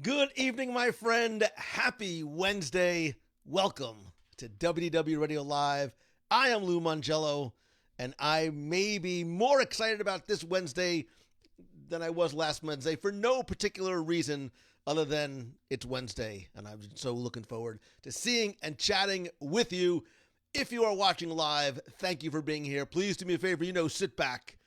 Good evening, my friend. Happy Wednesday. Welcome to WDW Radio Live. I am Lou Mangello, and I may be more excited about this Wednesday than I was last Wednesday for no particular reason other than it's Wednesday, and I'm so looking forward to seeing and chatting with you. If you are watching live, thank you for being here. Please do me a favor, sit back,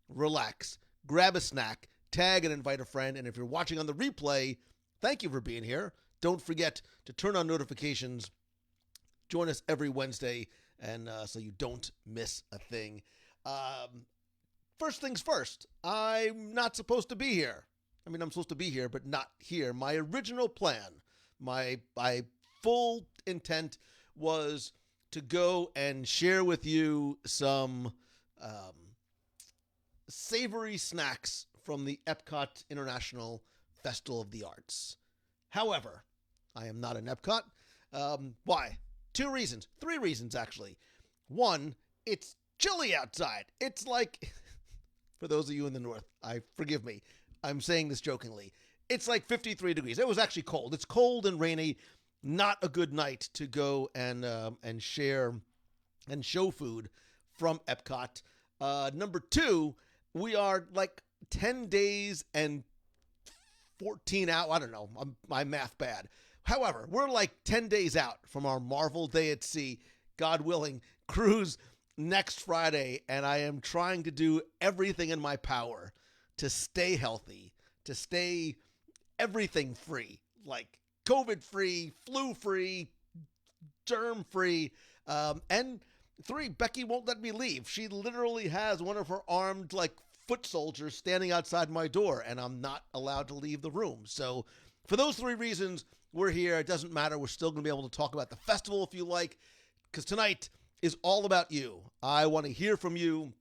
relax, grab a snack, tag and invite a friend, and if you're watching on the replay, thank you for being here. Don't forget to turn on notifications. Join us every Wednesday, and so you don't miss a thing. First things first, I'm not supposed to be here. I mean, I'm supposed to be here, but not here. My original plan, my full intent was to go and share with you some savory snacks from the Epcot International Festival of the Arts. However, I am not in Epcot. Why? 2 reasons. 3 reasons, actually. 1, it's chilly outside. It's like, for those of you in the north, forgive me, I'm saying this jokingly. It's like 53 degrees. It was actually cold. It's cold and rainy. Not a good night to go and share and show food from Epcot. Number 2, we are like 10 days and 14 out. I don't know. My math bad. However, we're like 10 days out from our Marvel Day at Sea, God willing, cruise next Friday. And I am trying to do everything in my power to stay healthy, to stay everything free, like COVID free, flu free, germ free. And 3, Becky won't let me leave. She literally has one of her armed, foot soldiers standing outside my door, and I'm not allowed to leave the room. So for those 3 reasons, we're here. It doesn't matter. We're still going to be able to talk about the festival if you like, because tonight is all about you. I want to hear from you.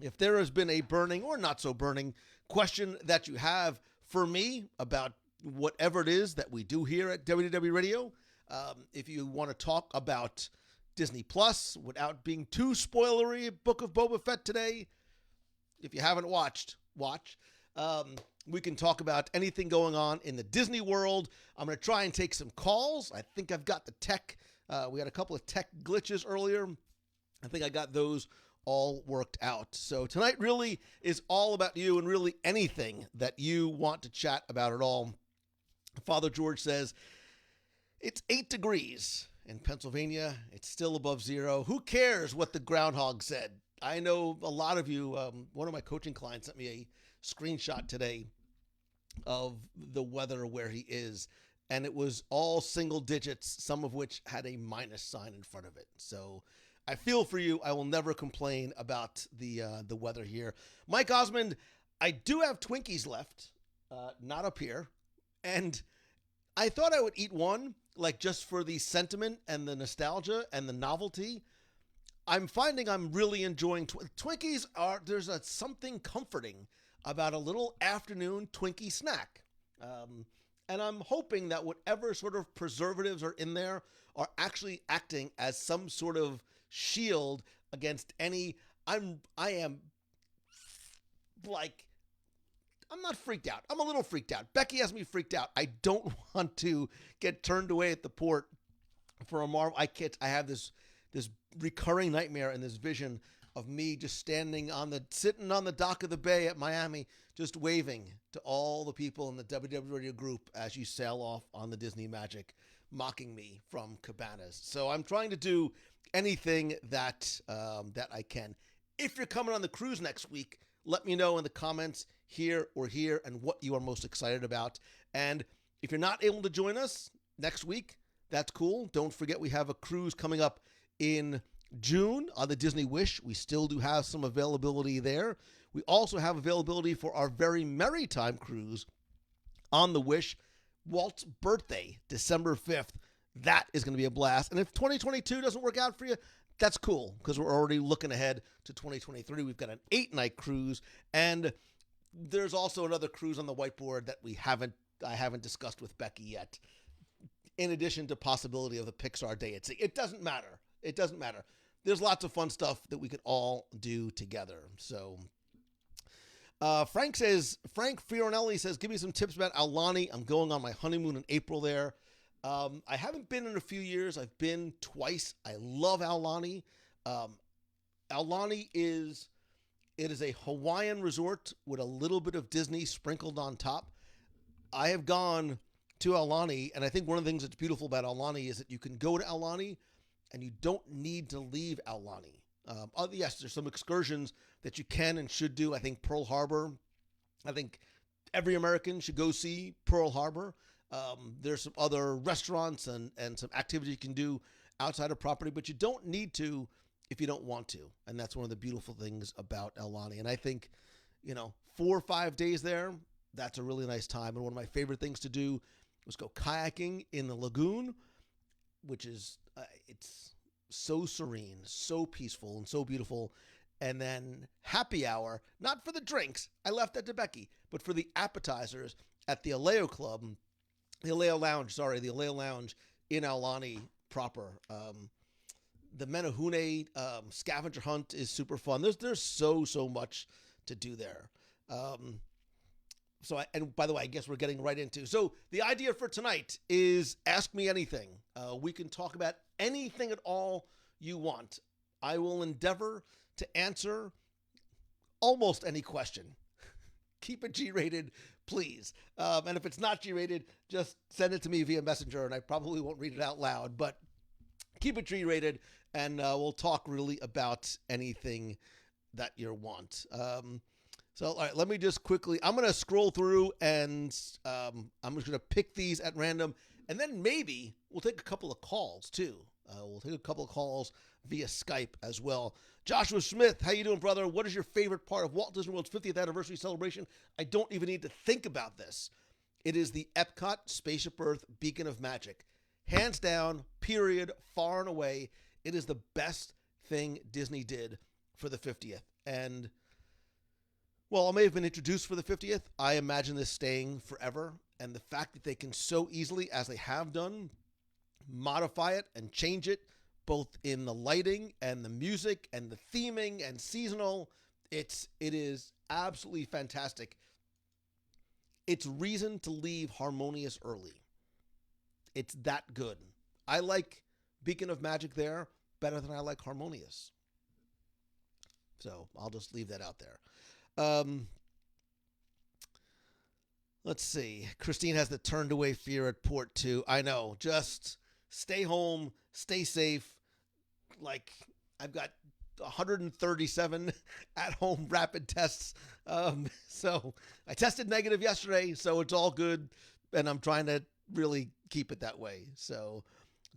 If there has been a burning or not so burning question that you have for me about whatever it is that we do here at WDW Radio, if you want to talk about Disney Plus without being too spoilery, Book of Boba Fett today, if you haven't watched, watch. We can talk about anything going on in the Disney world. I'm going to try and take some calls. I think I've got the tech. We had a couple of tech glitches earlier. I think I got those all worked out. So tonight really is all about you and really anything that you want to chat about at all. Father George says, it's 8 degrees in Pennsylvania. It's still above 0. Who cares what the groundhog said? I know a lot of you, one of my coaching clients sent me a screenshot today of the weather where he is, and it was all single digits, some of which had a minus sign in front of it. So I feel for you. I will never complain about the weather here. Mike Osmond, I do have Twinkies left, not up here, and I thought I would eat one, just for the sentiment and the nostalgia and the novelty. I'm finding I'm really enjoying Twinkies. There's something comforting about a little afternoon Twinkie snack. And I'm hoping that whatever sort of preservatives are in there are actually acting as some sort of shield against any. I'm not freaked out. I'm a little freaked out. Becky has me freaked out. I don't want to get turned away at the port for a Marvel. I have this recurring nightmare and this vision of me just sitting on the dock of the bay at Miami, just waving to all the people in the WW Radio group as you sail off on the Disney Magic, mocking me from cabanas. So I'm trying to do anything that I can. If you're coming on the cruise next week, let me know in the comments here or here and what you are most excited about. And if you're not able to join us next week, that's cool. Don't forget we have a cruise coming up in June on the Disney Wish. We still do have some availability there. We also have availability for our very merry time cruise on the Wish. Walt's birthday, December 5th. That is going to be a blast. And if 2022 doesn't work out for you, that's cool, because we're already looking ahead to 2023. We've got an 8-night cruise, and there's also another cruise on the whiteboard that I haven't discussed with Becky yet, in addition to possibility of the Pixar Day at Sea. It doesn't matter. There's lots of fun stuff that we could all do together. So Frank Fiorinelli says, give me some tips about Aulani. I'm going on my honeymoon in April there. I haven't been in a few years. I've been twice. I love Aulani. Um, Aulani it is a Hawaiian resort with a little bit of Disney sprinkled on top. I have gone to Aulani, and I think one of the things that's beautiful about Aulani is that you can go to Aulani and you don't need to leave Aulani. Yes, there's some excursions that you can and should do. I think Pearl Harbor. I think every American should go see Pearl Harbor. There's some other restaurants and some activities you can do outside of property, but you don't need to if you don't want to. And that's one of the beautiful things about Aulani. And I think, 4 or 5 days there, that's a really nice time. And one of my favorite things to do was go kayaking in the lagoon, which is, it's so serene, so peaceful, and so beautiful. And then happy hour, not for the drinks, I left that to Becky, but for the appetizers at the Aleo Club, the Aleo Lounge in Aulani proper. The Menehune scavenger hunt is super fun. There's so much to do there. And by the way, I guess we're getting right into. So the idea for tonight is ask me anything. We can talk about anything at all you want. I will endeavor to answer almost any question. Keep it G-rated, please. And if it's not G-rated, just send it to me via Messenger, and I probably won't read it out loud. But keep it G-rated, and we'll talk really about anything that you want. So, all right, let me just quickly, I'm going to scroll through, and I'm just going to pick these at random, and then maybe we'll take a couple of calls, too. We'll take a couple of calls via Skype as well. Joshua Smith, how you doing, brother? What is your favorite part of Walt Disney World's 50th anniversary celebration? I don't even need to think about this. It is the Epcot Spaceship Earth Beacon of Magic. Hands down, period, far and away, it is the best thing Disney did for the 50th. And, well, I may have been introduced for the 50th. I imagine this staying forever. And the fact that they can so easily, as they have done, modify it and change it, both in the lighting and the music and the theming and seasonal, it is absolutely fantastic. It's reason to leave Harmonious early. It's that good. I like Beacon of Magic there better than I like Harmonious. So I'll just leave that out there. Let's see. Christine has the turned away fear at port 2. I know. Just stay home, stay safe. Like, I've got 137 at-home rapid tests. So I tested negative yesterday, so it's all good. And I'm trying to really keep it that way. So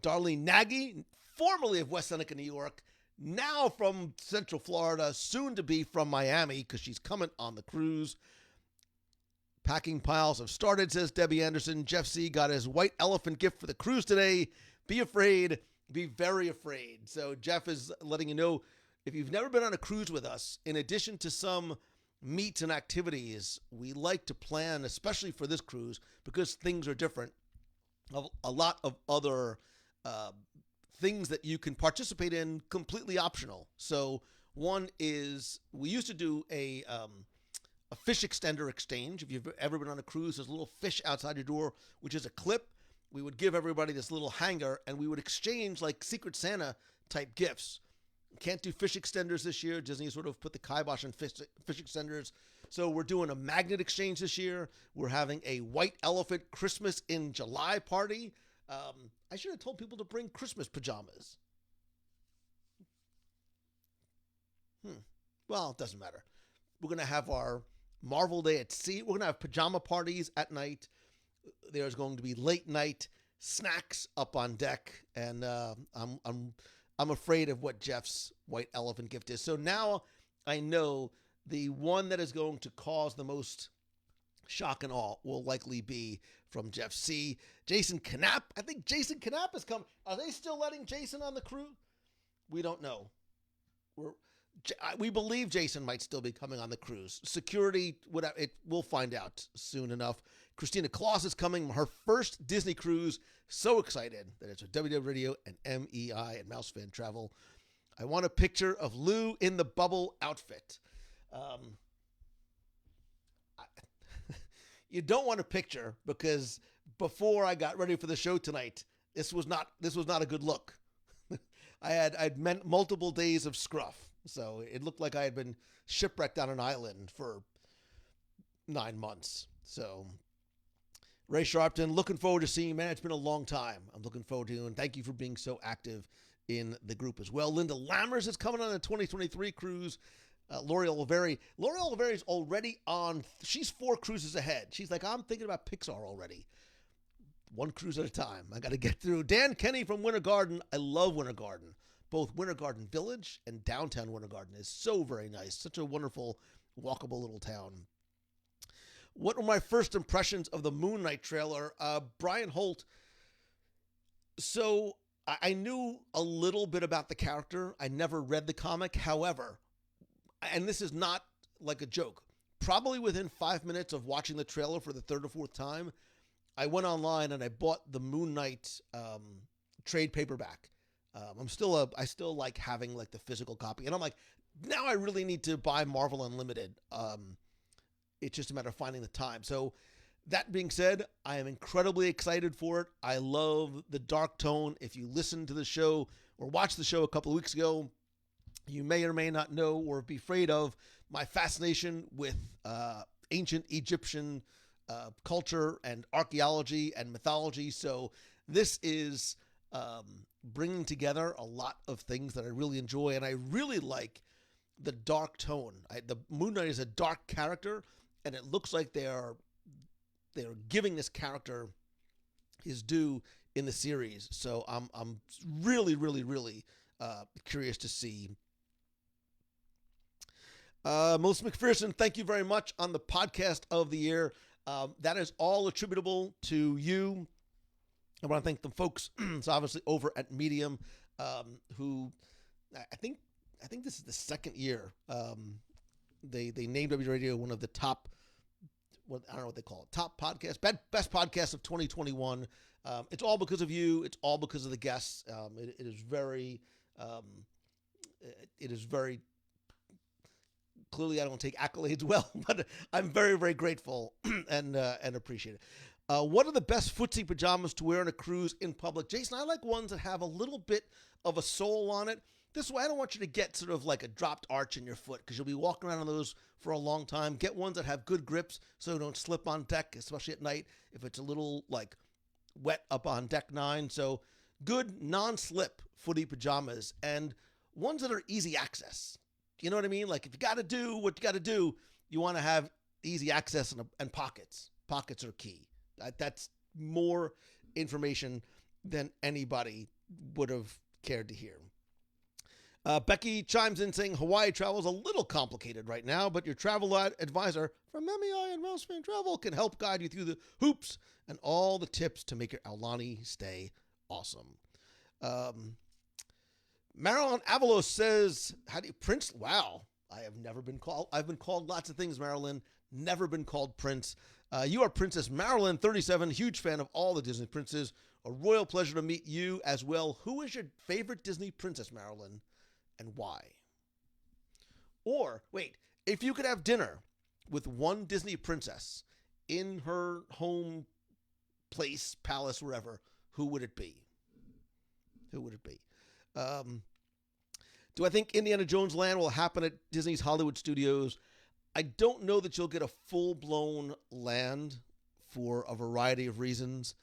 Darlene Nagy, formerly of West Seneca, New York, now from Central Florida, soon to be from Miami because she's coming on the cruise. Packing piles have started, says Debbie Anderson. Jeff C. got his white elephant gift for the cruise today. Be afraid. Be very afraid. So Jeff is letting you know, if you've never been on a cruise with us, in addition to some meets and activities, we like to plan, especially for this cruise, because things are different, a lot of other things that you can participate in completely optional. So one is, we used to do a fish extender exchange. If you've ever been on a cruise, there's a little fish outside your door, which is a clip. We would give everybody this little hanger, and we would exchange like Secret Santa type gifts. Can't do fish extenders this year. Disney sort of put the kibosh on fish extenders. So we're doing a magnet exchange this year. We're having a white elephant Christmas in July party. I should have told people to bring Christmas pajamas. Well, it doesn't matter. We're going to have our Marvel Day at Sea. We're going to have pajama parties at night. There's going to be late night snacks up on deck, and I'm afraid of what Jeff's white elephant gift is. So now I know the one that is going to cause the most shock and awe will likely be from Jeff C. Jason Knapp. I think Jason Knapp has come. Are they still letting Jason on the crew? We don't know. We believe Jason might still be coming on the cruise. Security, whatever, we'll find out soon enough. Christina Claus is coming, her first Disney cruise. So excited that it's with WW Radio and MEI and Mouse Fan Travel. I want a picture of Lou in the bubble outfit. you don't want to picture, because before I got ready for the show tonight, this was not a good look. I'd meant multiple days of scruff, so it looked like I had been shipwrecked on an island for 9 months. So, Ray Sharpton, looking forward to seeing you, man. It's been a long time. I'm looking forward to you, and thank you for being so active in the group as well. Linda Lammers is coming on the 2023 cruise. Lori Oliveri is already on. She's 4 cruises ahead. She's like, I'm thinking about Pixar already. One cruise at a time. I got to get through. Dan Kenny from Winter Garden. I love Winter Garden. Both Winter Garden Village and downtown Winter Garden is so very nice. Such a wonderful, walkable little town. What were my first impressions of the Moon Knight trailer? Brian Holt. So I knew a little bit about the character. I never read the comic. However, and this is not like a joke, probably within 5 minutes of watching the trailer for the 3rd or 4th time, I went online and I bought the Moon Knight trade paperback. I still like having like the physical copy, and I'm like, now I really need to buy Marvel Unlimited. It's just a matter of finding the time. So that being said, I am incredibly excited for it. I love the dark tone. If you listen to the show or watched the show a couple of weeks ago, you may or may not know or be afraid of my fascination with ancient Egyptian culture and archaeology and mythology. So this is bringing together a lot of things that I really enjoy, and I really like the dark tone. The Moon Knight is a dark character, and it looks like they're giving this character his due in the series. So I'm really curious to see. Melissa McPherson, thank you very much on the podcast of the year. That is all attributable to you. I want to thank the folks, it's obviously over at Medium, who I think this is the 2nd year. They named W Radio one of the top, I don't know what they call it, top podcasts, best podcasts of 2021. It's all because of you. It's all because of the guests. It is very clearly I don't take accolades well, but I'm very, very grateful and appreciate it. What are the best footsie pajamas to wear on a cruise in public? Jason, I like ones that have a little bit of a sole on it. This way, I don't want you to get sort of like a dropped arch in your foot, because you'll be walking around on those for a long time. Get ones that have good grips so you don't slip on deck, especially at night if it's a little like wet up on deck 9. So good non-slip footy pajamas, and ones that are easy access. You know what I mean? Like if you got to do what you got to do, you want to have easy access and pockets. Pockets are key. That's more information than anybody would have cared to hear. Becky chimes in saying Hawaii travel is a little complicated right now, but your travel advisor from MEI and Mousefan Travel can help guide you through the hoops and all the tips to make your Aulani stay awesome. Marilyn Avalos says, how do you, Prince? Wow. I've been called lots of things, Marilyn. Never been called Prince. You are Princess Marilyn, 37, huge fan of all the Disney princes. A royal pleasure to meet you as well. Who is your favorite Disney princess, Marilyn, and why? Or, wait, if you could have dinner with one Disney princess in her home place, palace, wherever, who would it be? Who would it be? Do I think Indiana Jones Land will happen at Disney's Hollywood Studios? I don't know that you'll get a full-blown land for a variety of reasons.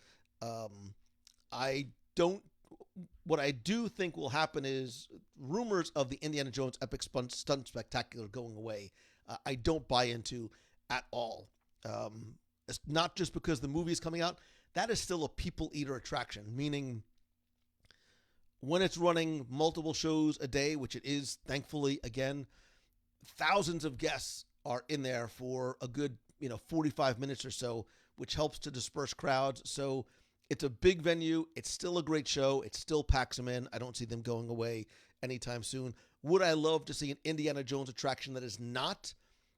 What I do think will happen is rumors of the Indiana Jones Epic Stunt Spectacular going away. I don't buy into at all. It's not just because the movie is coming out. That is still a people eater attraction, meaning when it's running multiple shows a day, which it is, thankfully, again, thousands of guests are in there for a good, 45 minutes or so, which helps to disperse crowds. So it's a big venue. It's still a great show. It still packs them in. I don't see them going away anytime soon. Would I love to see an Indiana Jones attraction that is not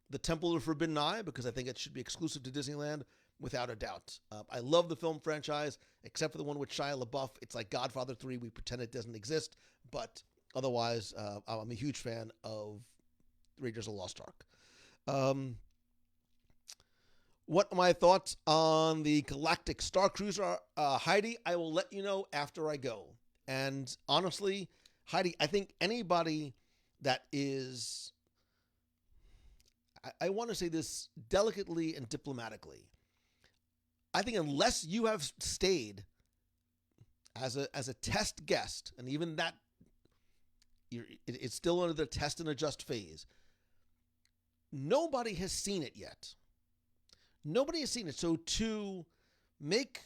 the Temple of the Forbidden Eye? Because I think it should be exclusive to Disneyland, without a doubt. I love the film franchise, except for the one with Shia LaBeouf. It's like Godfather 3. We pretend it doesn't exist. But otherwise, I'm a huge fan of Raiders of the Lost Ark. What are my thoughts on the Galactic Star Cruiser are, Heidi? I will let you know after I go. And honestly, Heidi, I think anybody that is, I want to say this delicately and diplomatically, I think unless you have stayed as a test guest, and even that, it's still under the test and adjust phase, nobody has seen it yet. Nobody has seen it. So to make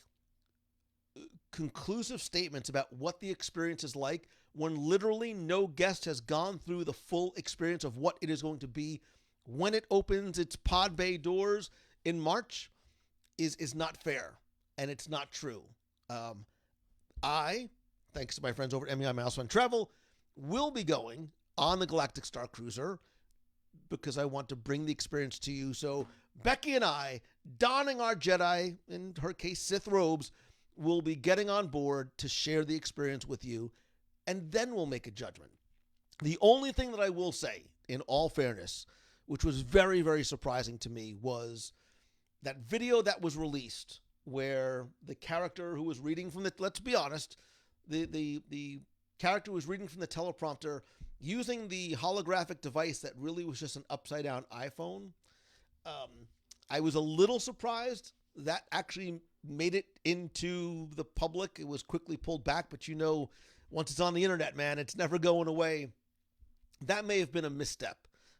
conclusive statements about what the experience is like when literally no guest has gone through the full experience of what it is going to be when it opens its pod bay doors in March is not fair, and it's not true. I, thanks to my friends over at MEI Mouse Fun Travel, will be going on the Galactic Star Cruiser because I want to bring the experience to you. So Becky and I, donning our Jedi, in her case Sith robes, will be getting on board to share the experience with you, and then we'll make a judgment. The only thing that I will say, in all fairness, which was very, very surprising to me, was that video that was released where the character who was reading from the, let's be honest, the character was reading from the teleprompter using the holographic device that really was just an upside down iPhone. I was a little surprised that actually made it into the public. It was quickly pulled back, but you know, once it's on the internet, man, it's never going away. That may have been a misstep.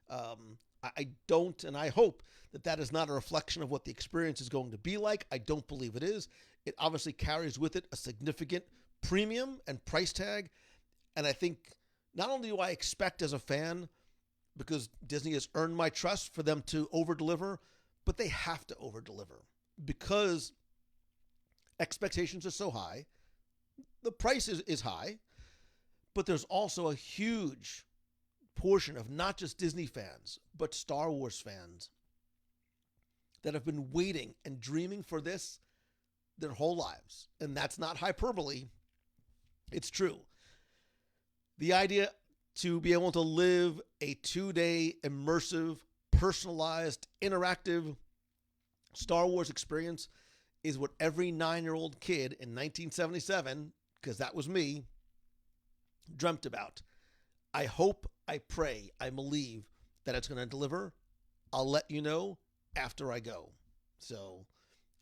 I don't, and I hope that that is not a reflection of what the experience is going to be like. I don't believe it is. It obviously carries with it a significant premium and price tag. And I think not only do I expect as a fan, because Disney has earned my trust, for them to over-deliver, but they have to over-deliver because expectations are so high. The price is high, but there's also a huge portion of not just Disney fans, but Star Wars fans that have been waiting and dreaming for this their whole lives. And that's not hyperbole. It's true. The idea to be able to live a 2-day immersive, personalized, interactive Star Wars experience is what every 9-year-old kid in 1977, because that was me, dreamt about. I hope, I pray, I believe that it's going to deliver. I'll let you know after I go. So,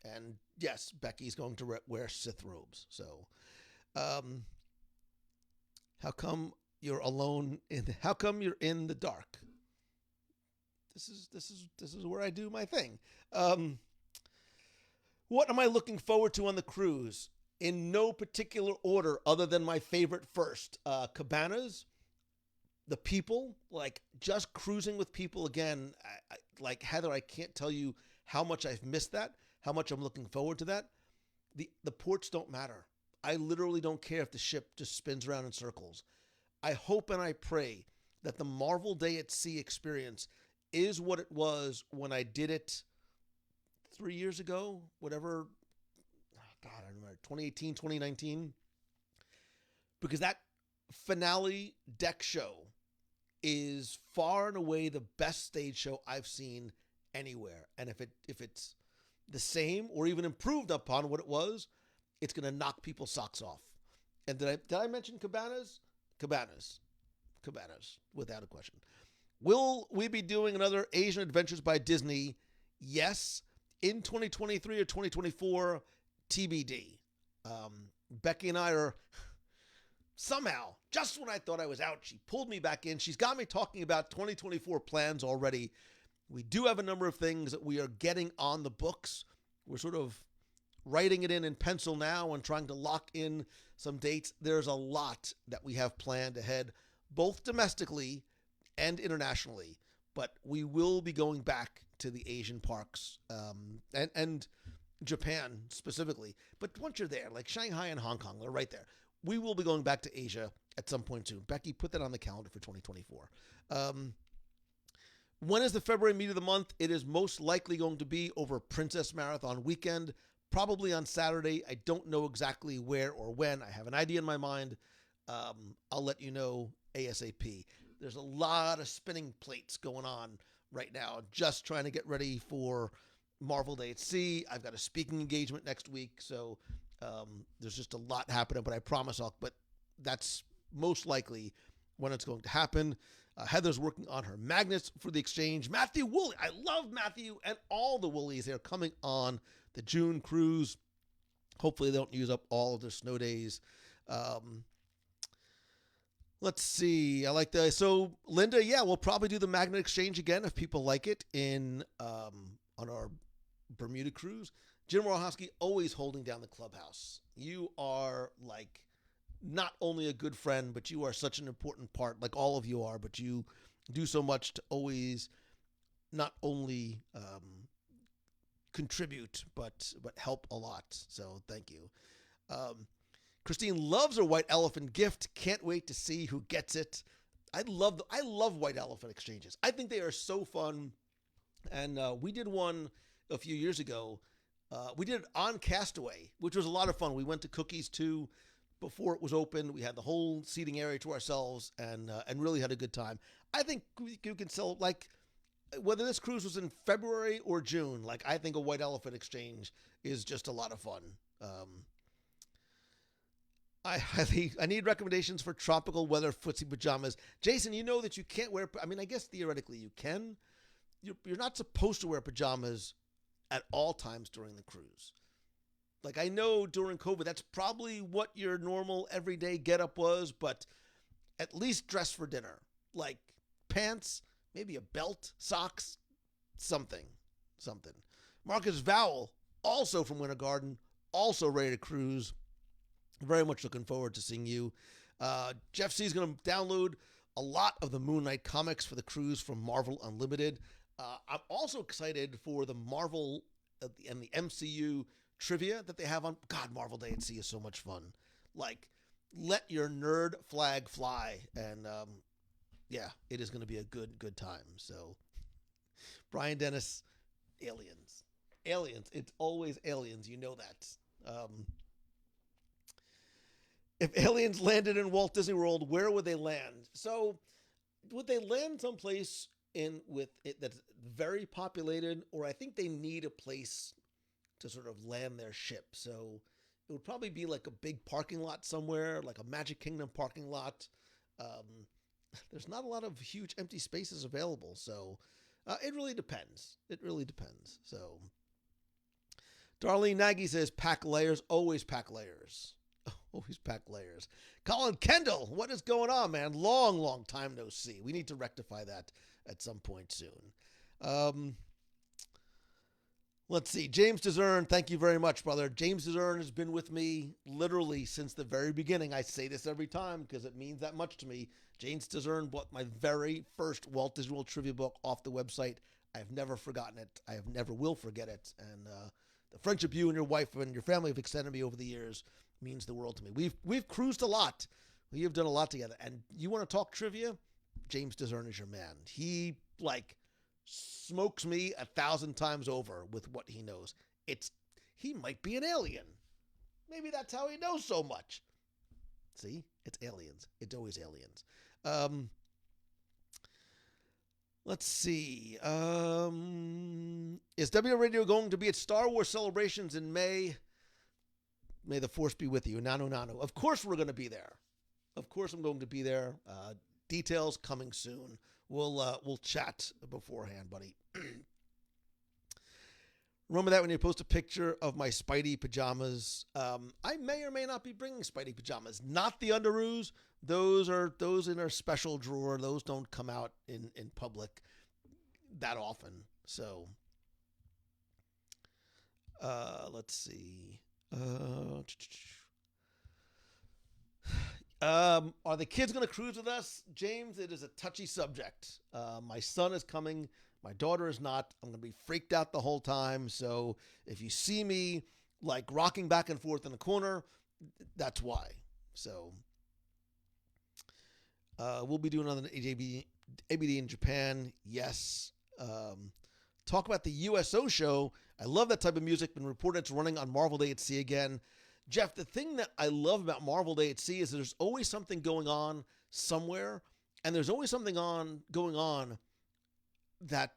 and yes, Becky's going to wear Sith robes. So, how come you're alone how come you're in the dark? This is where I do my thing. What am I looking forward to on the cruise? In no particular order other than my favorite first. Cabanas, the people, like just cruising with people again. Like Heather, I can't tell you how much I've missed that, how much I'm looking forward to that. The ports don't matter. I literally don't care if the ship just spins around in circles. I hope and I pray that the Marvel Day at Sea experience is what it was when I did it 3 years ago, whatever. God, I don't remember, 2018, 2019. Because that finale deck show is far and away the best stage show I've seen anywhere. And if it's the same or even improved upon what it was, it's going to knock people's socks off. And did I mention Cabanas? Cabanas, without a question. Will we be doing another Asian Adventures by Disney? Yes. In 2023 or 2024, TBD. Becky and I are somehow, just when I thought I was out, she pulled me back in. She's got me talking about 2024 plans already. We do have a number of things that we are getting on the books. We're sort of writing it in pencil now and trying to lock in some dates. There's a lot that we have planned ahead, both domestically and internationally. But we will be going back to the Asian parks and Japan specifically. But once you're there, like Shanghai and Hong Kong, they're right there. We will be going back to Asia at some point soon. Becky, put that on the calendar for 2024. When is the February meet of the month? It is most likely going to be over Princess Marathon weekend, probably on Saturday. I don't know exactly where or when. I have an idea in my mind. I'll let you know ASAP. There's a lot of spinning plates going on right now, just trying to get ready for Marvel Day at Sea. I've got a speaking engagement next week, so there's just a lot happening. But I promise but that's most likely when it's going to happen. Heather's working on her magnets for the exchange. Matthew Woolley, I love Matthew and all the Woolies. They're coming on the June cruise. Hopefully they don't use up all of their snow days. Let's see. I like the so Linda. Yeah, we'll probably do the magnet exchange again if people like it on our Bermuda cruise. Jim Rohowski always holding down the clubhouse. You are like not only a good friend, but you are such an important part, like all of you are, but you do so much to always not only contribute, but help a lot. So thank you. Christine loves her white elephant gift. Can't wait to see who gets it. I love white elephant exchanges. I think they are so fun. And we did one a few years ago. We did it on Castaway, which was a lot of fun. We went to Cookies too before it was open. We had the whole seating area to ourselves and really had a good time. I think you can sell, like, whether this cruise was in February or June, like, I think a white elephant exchange is just a lot of fun. I need recommendations for tropical weather footsie pajamas. Jason, you know that you can't wear, I mean, I guess theoretically you can. You're not supposed to wear pajamas at all times during the cruise. Like, I know during COVID, that's probably what your normal everyday getup was, but at least dress for dinner. Like pants, maybe a belt, socks, something. Marcus Vowell, also from Winter Garden, also ready to cruise. Very much looking forward to seeing you. Jeff C is going to download a lot of the Moon Knight comics for the cruise from Marvel Unlimited. I'm also excited for the Marvel and the MCU trivia that they have on. God, Marvel Day at Sea is so much fun. Like, let your nerd flag fly. And yeah, it is going to be a good time. So, Brian Dennis, aliens. It's always aliens. You know that. If aliens landed in Walt Disney World, where would they land? So, would they land someplace with it that's very populated, or I think they need a place to sort of land their ship. So it would probably be like a big parking lot somewhere, like a Magic Kingdom parking lot. There's not a lot of huge empty spaces available, so it really depends. So Darlene Nagy says, pack layers, always pack layers. Always pack layers. Colin Kendall, what is going on, man? Long time no see. We need to rectify that at some point soon. Let's see. James DeZern, thank you very much, brother. James DeZern has been with me literally since the very beginning. I say this every time because it means that much to me. James DeZern bought my very first Walt Disney World trivia book off the website. I've never forgotten it. I have never will forget it. And the friendship you and your wife and your family have extended me over the years means the world to me. We've cruised a lot. We have done a lot together. And you want to talk trivia? James DeZern is your man. He smokes me 1,000 times over with what he knows. He might be an alien. Maybe that's how he knows so much. See, it's aliens. It's always aliens. Let's see. Is WM Radio going to be at Star Wars celebrations in May? May the Force be with you. Nano. Of course we're going to be there. Of course I'm going to be there. Details coming soon. We'll chat beforehand, buddy. Remember that when you post a picture of my Spidey pajamas. I may or may not be bringing Spidey pajamas. Not the underoos. Those in our special drawer. Those don't come out in public that often. So let's see. Are the kids going to cruise with us? James, it is a touchy subject. My son is coming. My daughter is not. I'm going to be freaked out the whole time. So if you see me rocking back and forth in the corner, that's why. So we'll be doing another ABD in Japan. Yes. Talk about the USO show. I love that type of music. Been reported it's running on Marvel Day at Sea again. Jeff, the thing that I love about Marvel Day at Sea is there's always something going on somewhere, and there's always something going on that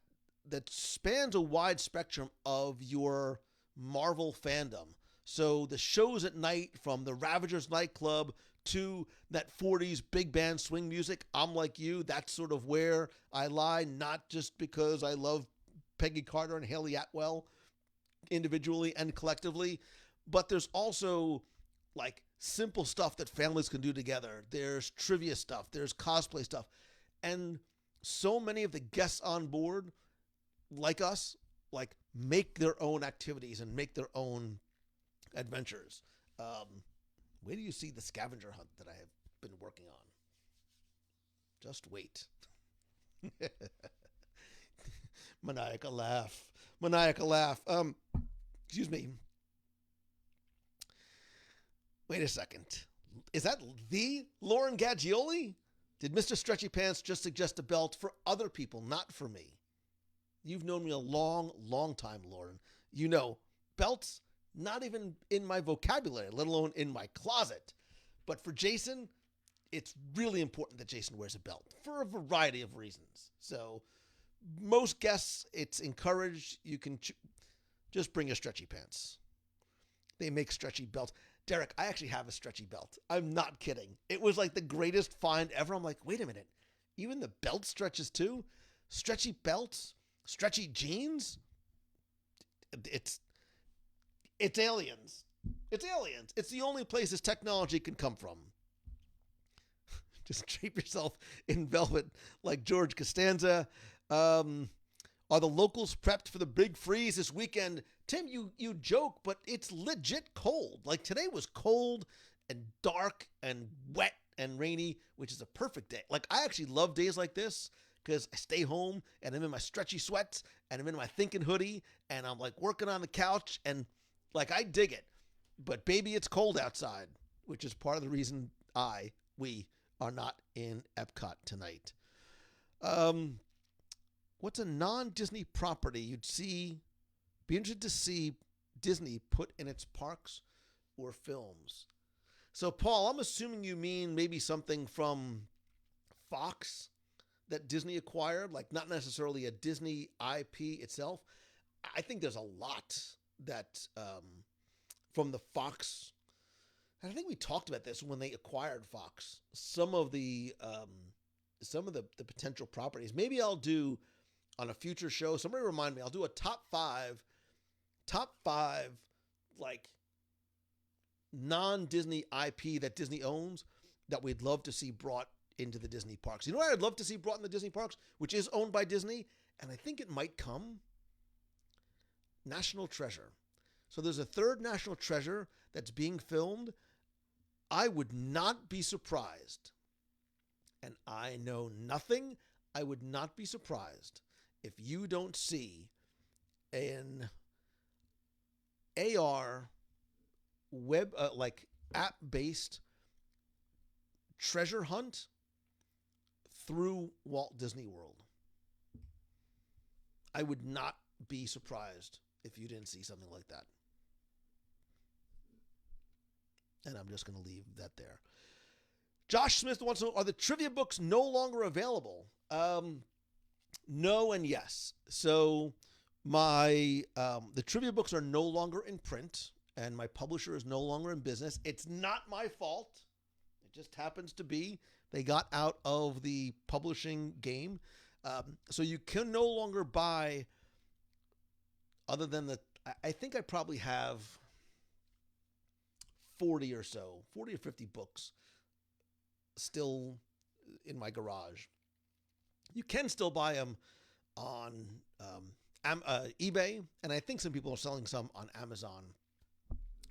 that spans a wide spectrum of your Marvel fandom. So the shows at night, from the Ravagers nightclub to that 40s big band swing music, I'm like you. That's sort of where I lie, not just because I love Peggy Carter and Haley Atwell individually and collectively, but there's also like simple stuff that families can do together. There's trivia stuff, there's cosplay stuff. And so many of the guests on board, like us, like make their own activities and make their own adventures. Where do you see the scavenger hunt that I have been working on? Just wait. Maniacal laugh. Maniacal laugh. Excuse me. Wait a second. Is that the Lauren Gaggioli? Did Mr. Stretchy Pants just suggest a belt for other people, not for me? You've known me a long, long time, Lauren. You know, belts, not even in my vocabulary, let alone in my closet. But for Jason, it's really important that Jason wears a belt for a variety of reasons. So most guests, it's encouraged. You can just bring your stretchy pants. They make stretchy belts. Derek, I actually have a stretchy belt. I'm not kidding. It was like the greatest find ever. I'm like, wait a minute. Even the belt stretches too? Stretchy belts? Stretchy jeans? It's aliens. It's aliens. It's the only place this technology can come from. Just drape yourself in velvet like George Costanza. Are the locals prepped for the big freeze this weekend? Tim, you joke, but it's legit cold. Like today was cold and dark and wet and rainy, which is a perfect day. Like I actually love days like this because I stay home and I'm in my stretchy sweats and I'm in my thinking hoodie and I'm like working on the couch and like I dig it. But baby, it's cold outside, which is part of the reason we are not in Epcot tonight. What's a non-Disney property you'd be interested to see Disney put in its parks or films? So, Paul, I'm assuming you mean maybe something from Fox that Disney acquired, like not necessarily a Disney IP itself. I think there's a lot that from the Fox. And I think we talked about this when they acquired Fox. Some of the potential properties. Maybe I'll do on a future show. Somebody remind me. I'll do a top five like non-Disney IP that Disney owns that we'd love to see brought into the Disney parks. You know what I'd love to see brought in the Disney parks, which is owned by Disney, and I think it might come? National Treasure. So there's a third National Treasure that's being filmed. I would not be surprised, and I know nothing, I would not be surprised if you don't see an AR web like app-based treasure hunt through Walt Disney World. I would not be surprised if you didn't see something like that. And I'm just going to leave that there. Josh Smith wants to know, are the trivia books no longer available? No and yes. So the trivia books are no longer in print, and my publisher is no longer in business. It's not my fault. It just happens to be. They got out of the publishing game. So you can no longer buy, other than I think I probably have 40 or 50 books still in my garage. You can still buy them on eBay, and I think some people are selling some on Amazon.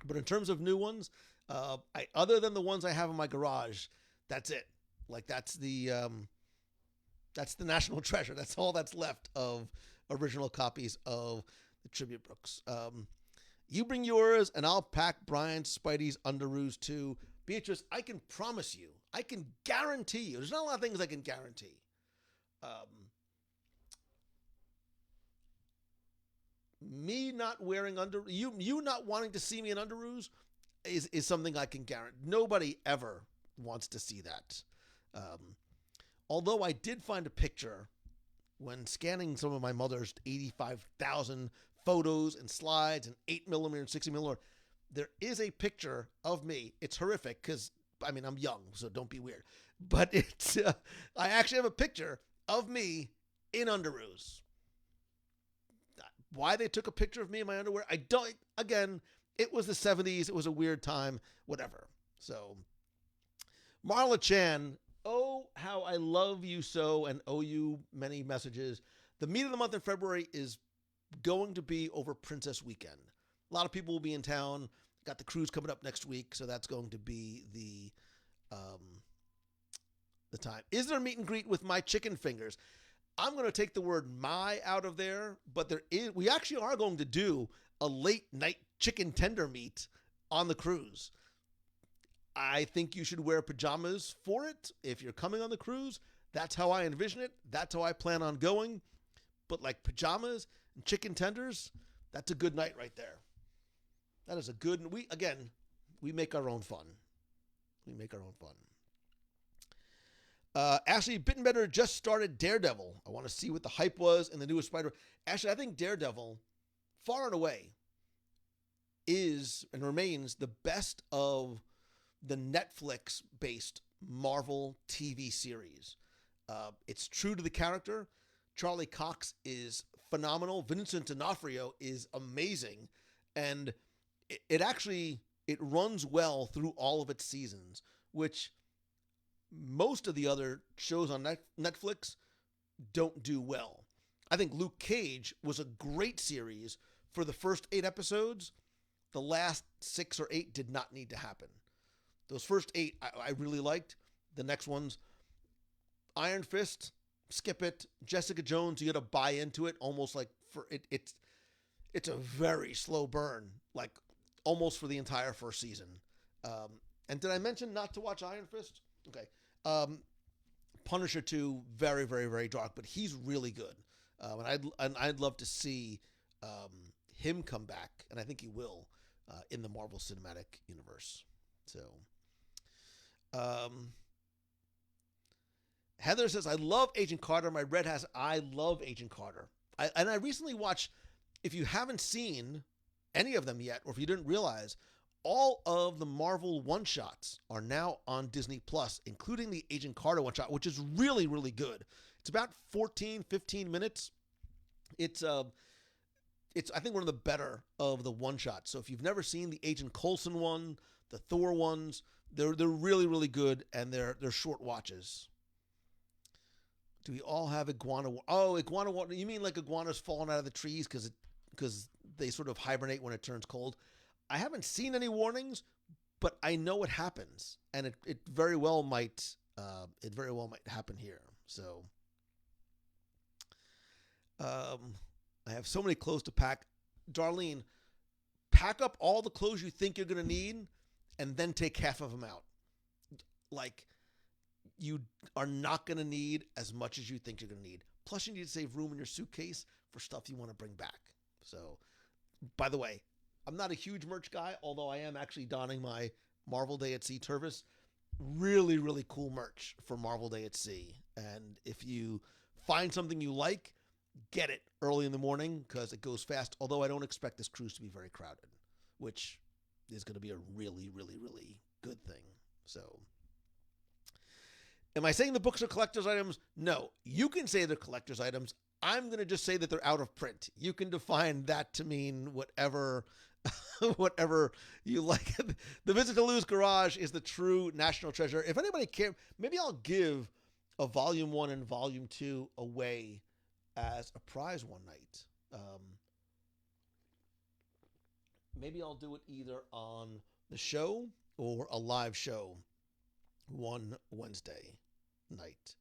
But in terms of new ones, other than the ones I have in my garage, that's it. Like that's the National Treasure. That's all that's left of original copies of the tribute books. You bring yours, and I'll pack Brian's Spidey's underoos too. Beatrice, I can promise you, I can guarantee you, there's not a lot of things I can guarantee. Me not wearing you not wanting to see me in underoos is something I can guarantee. Nobody ever wants to see that. Although I did find a picture when scanning some of my mother's 85,000 photos and slides and 8mm and 60mm, there is a picture of me. It's horrific because, I mean, I'm young, so don't be weird. But it's, I actually have a picture of me in underoos. Why they took a picture of me in my underwear, I don't, again, it was the 70s. It was a weird time, whatever. So, Marla Chan, oh, how I love you so and owe you many messages. The meat of the month in February is going to be over Princess Weekend. A lot of people will be in town. Got the cruise coming up next week, so that's going to be the time. Is there a meet and greet with my chicken fingers? I'm going to take the word "my" out of there, but we actually are going to do a late night chicken tender meet on the cruise. I think you should wear pajamas for it if you're coming on the cruise. That's how I envision it. That's how I plan on going. But like pajamas and chicken tenders, that's a good night right there. That is a good, we make our own fun. We make our own fun. Ashley Bittenbetter just started Daredevil. I want to see what the hype was in the newest Spider. Ashley, I think Daredevil, far and away, is and remains the best of the Netflix-based Marvel TV series. It's true to the character. Charlie Cox is phenomenal. Vincent D'Onofrio is amazing. And it runs well through all of its seasons, which most of the other shows on Netflix don't do well. I think Luke Cage was a great series for the first 8 episodes. The last 6 or 8 did not need to happen. Those first 8 I really liked. The next ones, Iron Fist, skip it. Jessica Jones, you got to buy into it almost like it's a very slow burn, like almost for the entire first season. And did I mention not to watch Iron Fist? Okay. Punisher 2, very, very, very dark, but he's really good. And I'd love to see him come back, and I think he will, in the Marvel Cinematic Universe. So, Heather says, I love Agent Carter. My red has, I love Agent Carter. I recently watched, if you haven't seen any of them yet, or if you didn't realize, all of the Marvel one-shots are now on Disney Plus, including the Agent Carter one-shot, which is really, really good. It's about 14, 15 minutes. It's I think one of the better of the one-shots. So if you've never seen the Agent Coulson one, the Thor ones, they're really, really good, and they're short watches. Do we all have iguana? Oh, iguana water. You mean like iguanas falling out of the trees because they sort of hibernate when it turns cold? I haven't seen any warnings, but I know it happens, and it very well might happen here. So, I have so many clothes to pack. Darlene, pack up all the clothes you think you're going to need, and then take half of them out. Like, you are not going to need as much as you think you're going to need. Plus, you need to save room in your suitcase for stuff you want to bring back. So, by the way, I'm not a huge merch guy, although I am actually donning my Marvel Day at Sea Tervis. Really, really cool merch for Marvel Day at Sea. And if you find something you like, get it early in the morning because it goes fast. Although I don't expect this cruise to be very crowded, which is going to be a really, really, really good thing. So, am I saying the books are collector's items? No. You can say they're collector's items. I'm going to just say that they're out of print. You can define that to mean whatever you like. The Visit to Lou's Garage is the true national treasure. If anybody cares, maybe I'll give a Volume 1 and Volume 2 away as a prize one night. Maybe I'll do it either on the show or a live show one Wednesday night.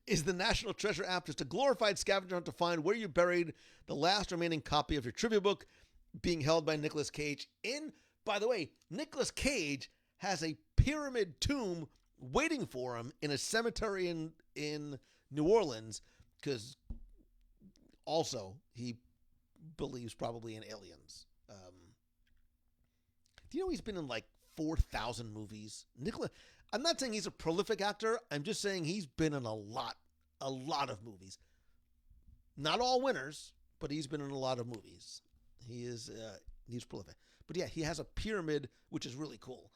Is the National Treasure app just a glorified scavenger hunt to find where you buried the last remaining copy of your trivia book being held by Nicolas Cage? By the way, Nicolas Cage has a pyramid tomb waiting for him in a cemetery in New Orleans because also he believes probably in aliens. Do you know he's been in like 4,000 movies? I'm not saying he's a prolific actor. I'm just saying he's been in a lot of movies. Not all winners, but he's been in a lot of movies. He's prolific. But yeah, he has a pyramid, which is really cool.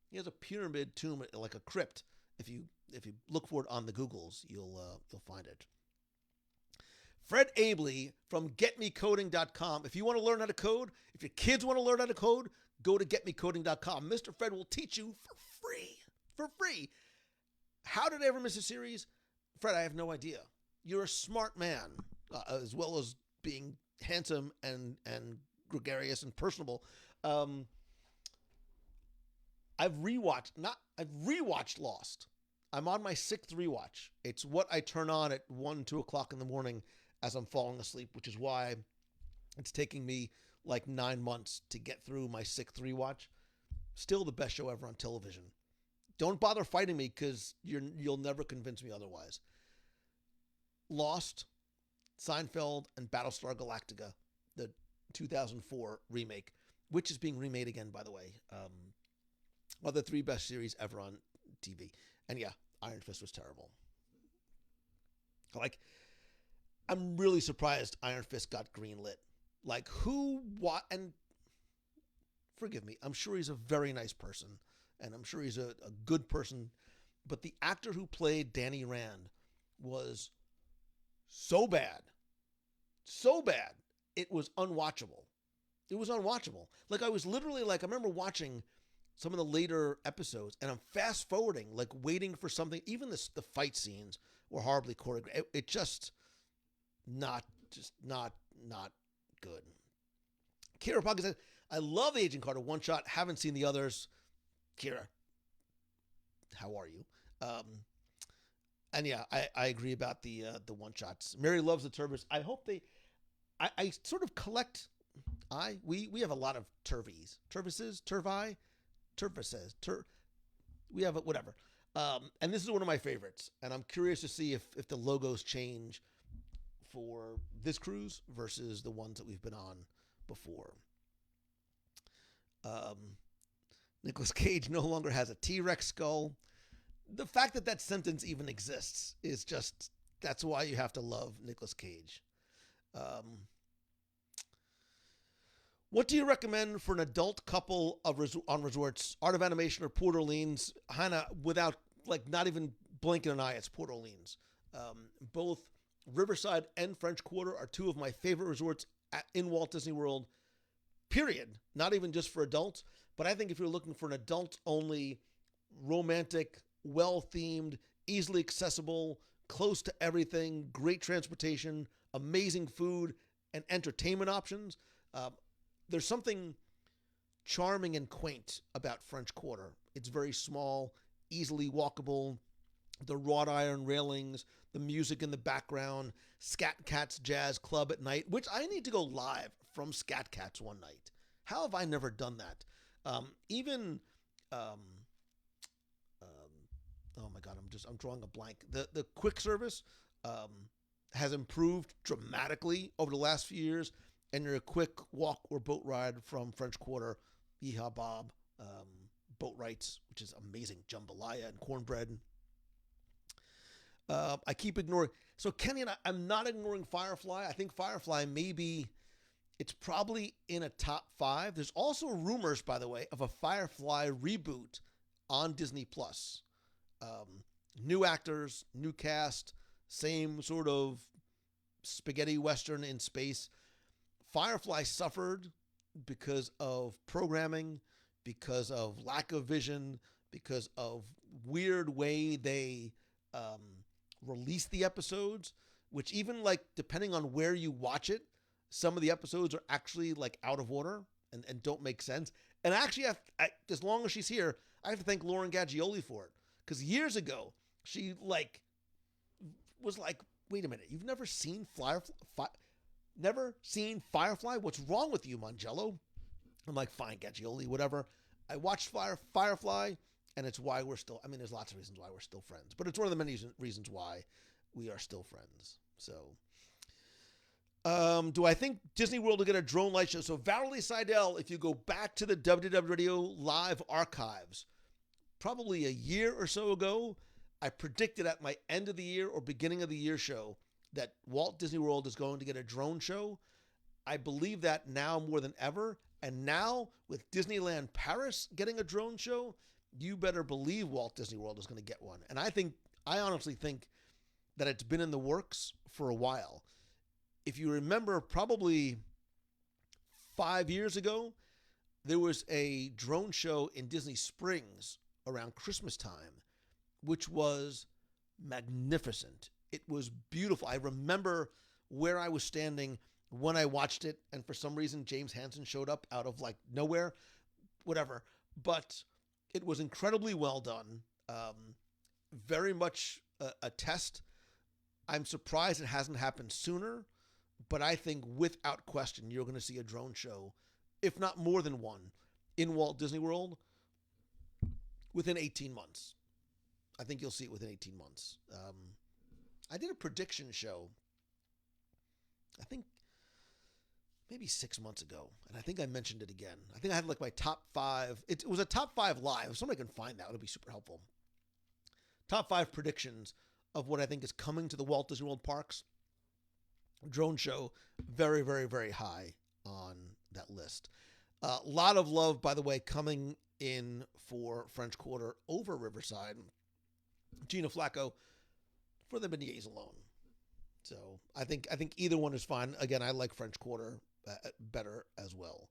He has a pyramid tomb, like a crypt. If you look for it on the Googles, you'll find it. Fred Abley from GetMeCoding.com. If you want to learn how to code, if your kids want to learn how to code, go to GetMeCoding.com. Mr. Fred will teach you for free. For free. How did I ever miss a series? Fred, I have no idea. You're a smart man, as well as being handsome and gregarious and personable. I've rewatched Lost. I'm on my 6th rewatch. It's what I turn on at 1, 2 o'clock in the morning as I'm falling asleep, which is why it's taking me like 9 months to get through my 6th rewatch. Still the best show ever on television. Don't bother fighting me because you'll never convince me otherwise. Lost, Seinfeld, and Battlestar Galactica, the 2004 remake, which is being remade again, by the way, are the 3 best series ever on TV. And yeah, Iron Fist was terrible. Like, I'm really surprised Iron Fist got greenlit. Like, and forgive me, I'm sure he's a very nice person, and I'm sure he's a good person, but the actor who played Danny Rand was so bad, it was unwatchable. It was unwatchable. Like, I was literally like, I remember watching some of the later episodes, and I'm fast forwarding, like waiting for something. Even the fight scenes were horribly choreographed. It just not good. Kira Pocket said, I love Agent Carter one shot. Haven't seen the others. Kira, how are you? And yeah, I agree about the one shots. Mary loves the Turvis. I hope I sort of collect. We have a lot of Turvies, Turvi. We have it, whatever. And this is one of my favorites. And I'm curious to see if the logos change for this cruise versus the ones that we've been on before. Nicolas Cage no longer has a T-Rex skull. The fact that sentence even exists is just, that's why you have to love Nicolas Cage. What do you recommend for an adult couple on resorts? Art of Animation or Port Orleans? Hannah, without, like, not even blinking an eye, it's Port Orleans. Both Riverside and French Quarter are 2 of my favorite resorts in Walt Disney World, period. Not even just for adults, but I think if you're looking for an adult-only, romantic, well-themed, easily accessible, close to everything, great transportation, amazing food, and entertainment options, there's something charming and quaint about French Quarter. It's very small, easily walkable, the wrought iron railings, the music in the background, Scat Cats Jazz Club at night, which I need to go live from Scat Cats one night. How have I never done that? Oh my God, I'm drawing a blank. The quick service has improved dramatically over the last few years. And you're a quick walk or boat ride from French Quarter, Yeehaw Bob, boat rights, which is amazing, jambalaya and cornbread. I keep ignoring. So Kenny and I'm not ignoring Firefly. I think Firefly it's probably in a top 5. There's also rumors, by the way, of a Firefly reboot on Disney Plus. New actors, new cast, same sort of spaghetti western in space. Firefly suffered because of programming, because of lack of vision, because of weird way they release the episodes, which even, like, depending on where you watch it, some of the episodes are actually, like, out of order and don't make sense. And actually, as long as she's here, I have to thank Lauren Gaggioli for it. Because years ago, she, like, was like, wait a minute, you've never seen Never seen Firefly? What's wrong with you, Mangello? I'm like, fine, Gaggioli, whatever. I watched Firefly, and it's why we're still, there's lots of reasons why we're still friends, but it's one of the many reasons why we are still friends. So, do I think Disney World will get a drone light show? So Valerie Seidel, if you go back to the WW Radio Live archives, probably a year or so ago, I predicted at my end of the year or beginning of the year show that Walt Disney World is going to get a drone show. I believe that now more than ever. And now with Disneyland Paris getting a drone show, you better believe Walt Disney World is going to get one. And I honestly think that it's been in the works for a while. If you remember, probably 5 years ago, there was a drone show in Disney Springs around Christmas time, which was magnificent. It was beautiful. I remember where I was standing when I watched it, and for some reason, James Hansen showed up out of like nowhere, whatever. But it was incredibly well done. Very much a test. I'm surprised it hasn't happened sooner, but I think without question, you're going to see a drone show, if not more than one, in Walt Disney World within 18 months. I think you'll see it within 18 months. I did a prediction show, I think maybe 6 months ago, and I think I mentioned it again. I think I had like my top 5. It was a top 5 live. If somebody can find that, it'll be super helpful. Top 5 predictions of what I think is coming to the Walt Disney World parks. Drone show, very, very, very high on that list. A lot of love, by the way, coming in for French Quarter over Riverside. Gina Flacco for the beignets alone. So I think either one is fine. Again, I like French Quarter better as well.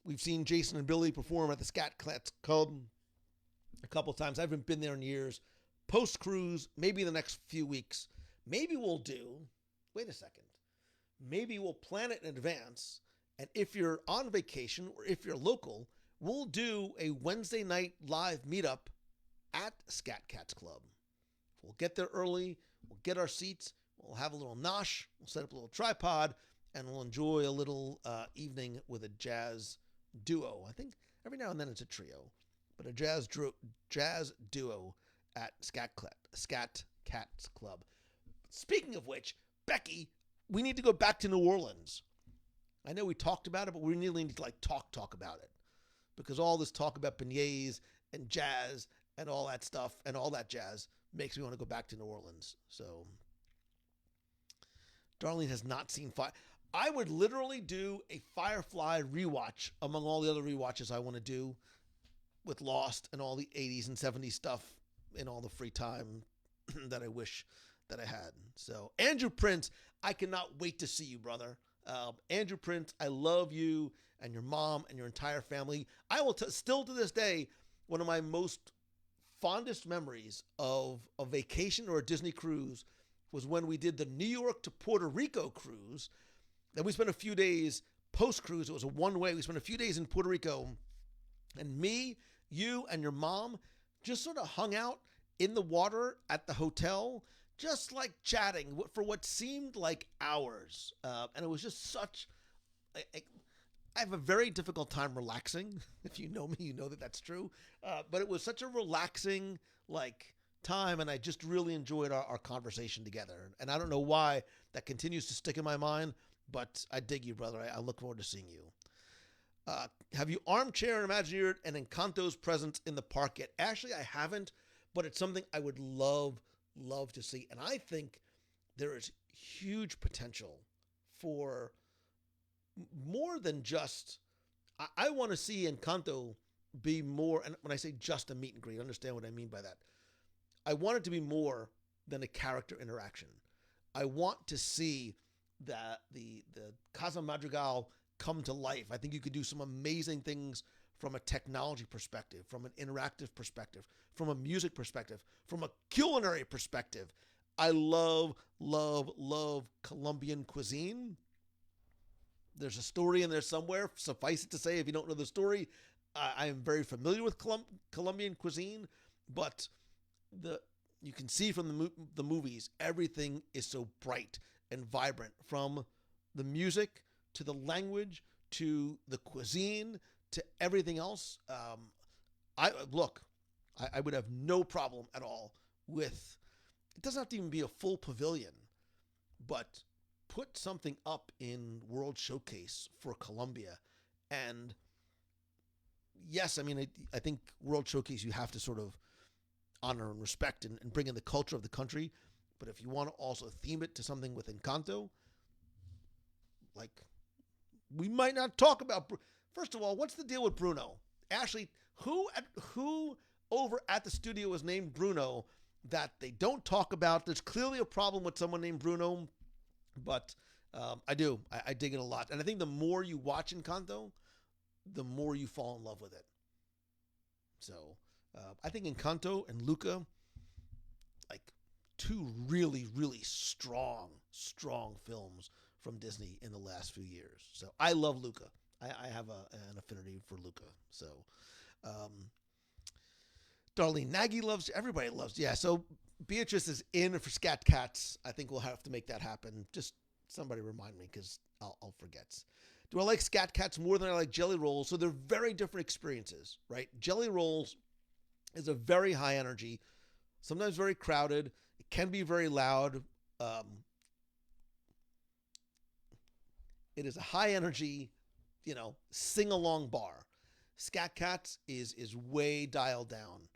We've seen Jason and Billy perform at the Scat Club a couple of times. I haven't been there in years. Post-cruise, maybe the next few weeks. Maybe we'll do, wait a second, maybe we'll plan it in advance, and if you're on vacation or if you're local, we'll do a Wednesday night live meetup at Scat Cats Club. We'll get there early, we'll get our seats, we'll have a little nosh, we'll set up a little tripod, and we'll enjoy a little evening with a jazz duo. I think every now and then it's a trio, but a jazz duo at Scat Cats Club. Speaking of which, Becky, we need to go back to New Orleans. I know we talked about it, but we really need to talk about it, because all this talk about beignets and jazz and all that stuff and all that jazz makes me want to go back to New Orleans. So Darlene has not seen Fire. I would literally do a Firefly rewatch among all the other rewatches I want to do with Lost and all the 80s and 70s stuff in all the free time that I wish that I had. So Andrew Prince, I cannot wait to see you, brother. Andrew Prince, I love you and your mom and your entire family. I will still to this day, one of my most fondest memories of a vacation or a Disney cruise was when we did the New York to Puerto Rico cruise. Then we spent a few days post-cruise. It was a one-way. We spent a few days in Puerto Rico. And me, you, and your mom just sort of hung out in the water at the hotel, just like chatting for what seemed like hours. And it was just such... I have a very difficult time relaxing. If you know me, you know that that's true. But it was such a relaxing time, and I just really enjoyed our conversation together. And I don't know why that continues to stick in my mind, but I dig you, brother. I look forward to seeing you. Have you armchair and Imagineered and Encanto's presence in the park yet? Actually, I haven't, but it's something I would love to see. And I think there is huge potential for more than just, I want to see Encanto be more, and when I say just a meet and greet, understand what I mean by that. I want it to be more than a character interaction. I want to see that the Casa Madrigal come to life. I think you could do some amazing things from a technology perspective, from an interactive perspective, from a music perspective, from a culinary perspective. I love Colombian cuisine. There's a story in there somewhere. Suffice it to say, if you don't know the story, I am very familiar with Colombian cuisine, but you can see from the movies, everything is so bright and vibrant, from the music to the language to the cuisine to everything else. I would have no problem at all with, it doesn't have to even be a full pavilion, but put something up in World Showcase for Colombia and yes, I mean, I think World Showcase, you have to sort of honor and respect and bring in the culture of the country. But if you want to also theme it to something with Encanto, like, we might not talk about. First of all, what's the deal with Bruno? Ashley, who over at the studio is named Bruno that they don't talk about? There's clearly a problem with someone named Bruno, but I dig it a lot. And I think the more you watch Encanto, the more you fall in love with it. So I think Encanto and Luca, like, two really, really strong films from Disney in the last few years. So I love Luca. I have an affinity for Luca. So Darlene Nagy loves, everybody loves. Yeah, so Beatrice is in for Scat Cats. I think we'll have to make that happen. Just somebody remind me, because I'll forget. Do I like Scat Cats more than I like Jelly Rolls? So they're very different experiences, right? Jelly Rolls is a very high energy, sometimes very crowded. It can be very loud. It is a high energy, sing along bar. Scat Cats is way dialed down.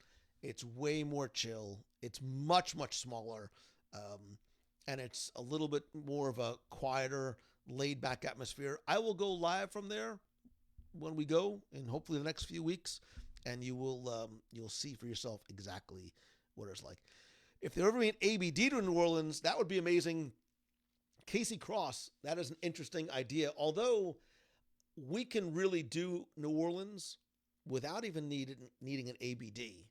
It's way more chill. It's much, much smaller. And it's a little bit more of a quieter, laid back atmosphere. I will go live from there when we go, and hopefully the next few weeks, and you'll see for yourself exactly what it's like. If there ever be an ABD to New Orleans, that would be amazing. Casey Cross, that is an interesting idea. Although we can really do New Orleans without even needing an ABD.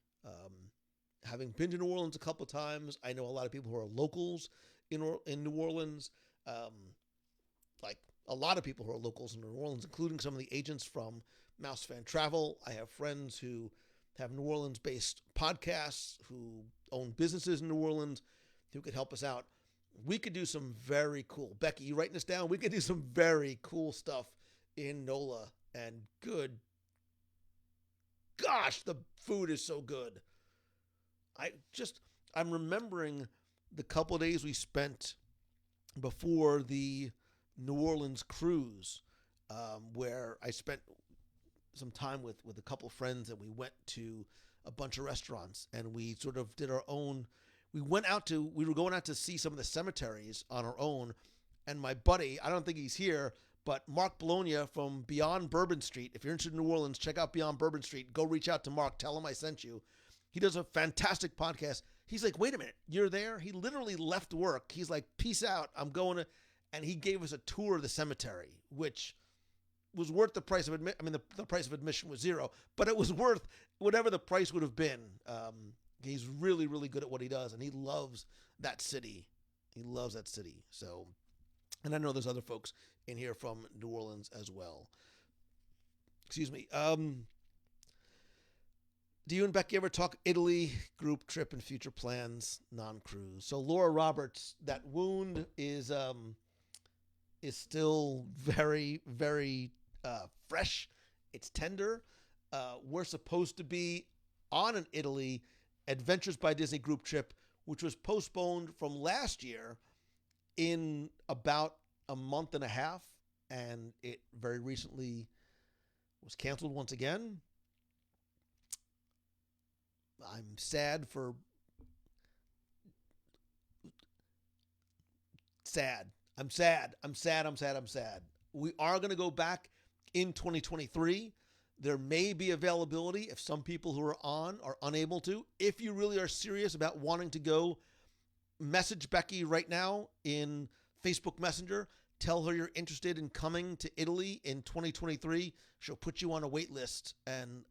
Having been to New Orleans a couple of times, I know a lot of people who are locals in New Orleans. Like a lot of people who are locals in New Orleans, including some of the agents from Mouse Fan Travel. I have friends who have New Orleans-based podcasts, who own businesses in New Orleans, who could help us out. We could do some very cool. Becky, you writing this down? We could do some very cool stuff in NOLA. And good gosh, the food is so good. I'm remembering the couple of days we spent before the New Orleans cruise, where I spent some time with a couple of friends, and we went to a bunch of restaurants, and we sort of did our own. We were going out to see some of the cemeteries on our own, and my buddy, I don't think he's here, but Mark Bologna from Beyond Bourbon Street. If you're interested in New Orleans, check out Beyond Bourbon Street. Go reach out to Mark. Tell him I sent you. He does a fantastic podcast. He's like, wait a minute, you're there? He literally left work. He's like, peace out. I'm going to, and he gave us a tour of the cemetery, which was worth the price of admission. I mean, the price of admission was $0, but it was worth whatever the price would have been. He's really, really good at what he does, and he loves that city. So, and I know there's other folks in here from New Orleans as well. Excuse me. Do you and Becky ever talk Italy, group trip, and future plans, non-cruise? So Laura Roberts, that wound is still very, very fresh. It's tender. We're supposed to be on an Italy Adventures by Disney group trip, which was postponed from last year in about a month and a half, and it very recently was canceled once again. I'm sad. I'm sad. We are going to go back in 2023. There may be availability if some people who are on are unable to. If you really are serious about wanting to go, message Becky right now in Facebook Messenger. Tell her you're interested in coming to Italy in 2023. She'll put you on a wait list and,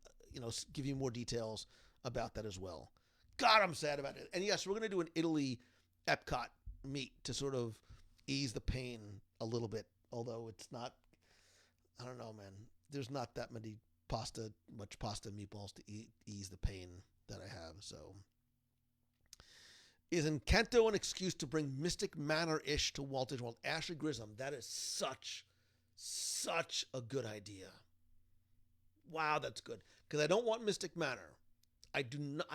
give you more details about that as well. God, I'm sad about it. And yes, we're going to do an Italy Epcot meet to sort of ease the pain a little bit. Although it's not, I don't know, man. There's not that much pasta and meatballs to ease the pain that I have. So, is Encanto an excuse to bring Mystic Manor-ish to Walt Disney World? Ashley Grissom, that is such a good idea. Wow, that's good. Because I don't want Mystic Manor. I do not.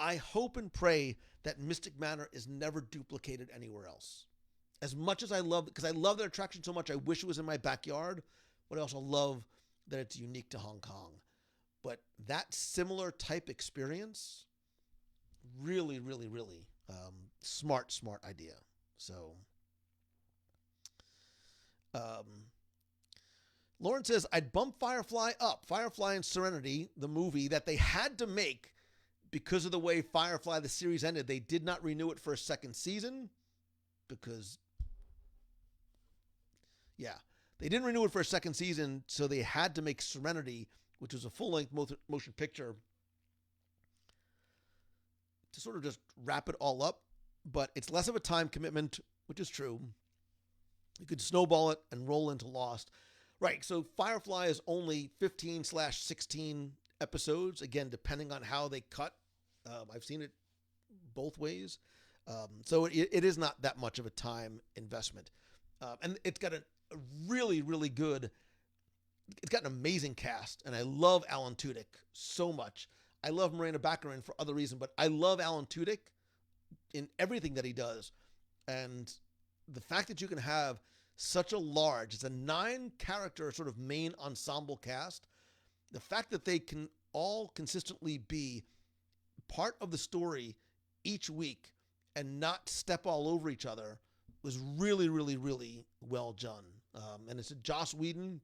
I hope and pray that Mystic Manor is never duplicated anywhere else. As much as I love, because I love their attraction so much, I wish it was in my backyard. But I also love that it's unique to Hong Kong. but that similar type experience, really, really, really smart idea. So, Lauren says, I'd bump Firefly up. Firefly and Serenity, the movie that they had to make because of the way Firefly, the series, ended. They did not renew it for a second season because, yeah, they didn't renew it for a second season, so they had to make Serenity, which was a full-length motion picture, to sort of just wrap it all up. But it's less of a time commitment, which is true. You could snowball it and roll into Lost. Right, so Firefly is only 15/16 episodes, again, depending on how they cut. I've seen it both ways. So it is not that much of a time investment. And it's got a really, really good, it's got an amazing cast. And I love Alan Tudyk so much. I love Morena Baccarin for other reasons, but I love Alan Tudyk in everything that he does. And the fact that you can have such a large, it's a 9-character sort of main ensemble cast. The fact that they can all consistently be part of the story each week and not step all over each other was really, really, really well done. And it's a Joss Whedon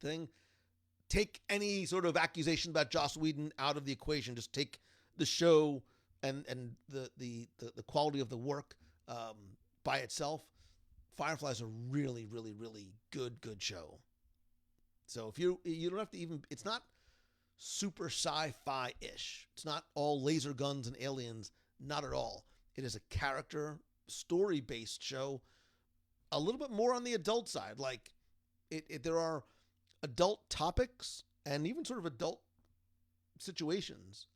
thing. Take any sort of accusation about Joss Whedon out of the equation. Just take the show and the quality of the work by itself. Firefly is a really, really, really good show. So if you don't have to even, it's not super sci-fi-ish. It's not all laser guns and aliens. Not at all. It is a character, story-based show. A little bit more on the adult side. Like, there are adult topics and even sort of adult situations.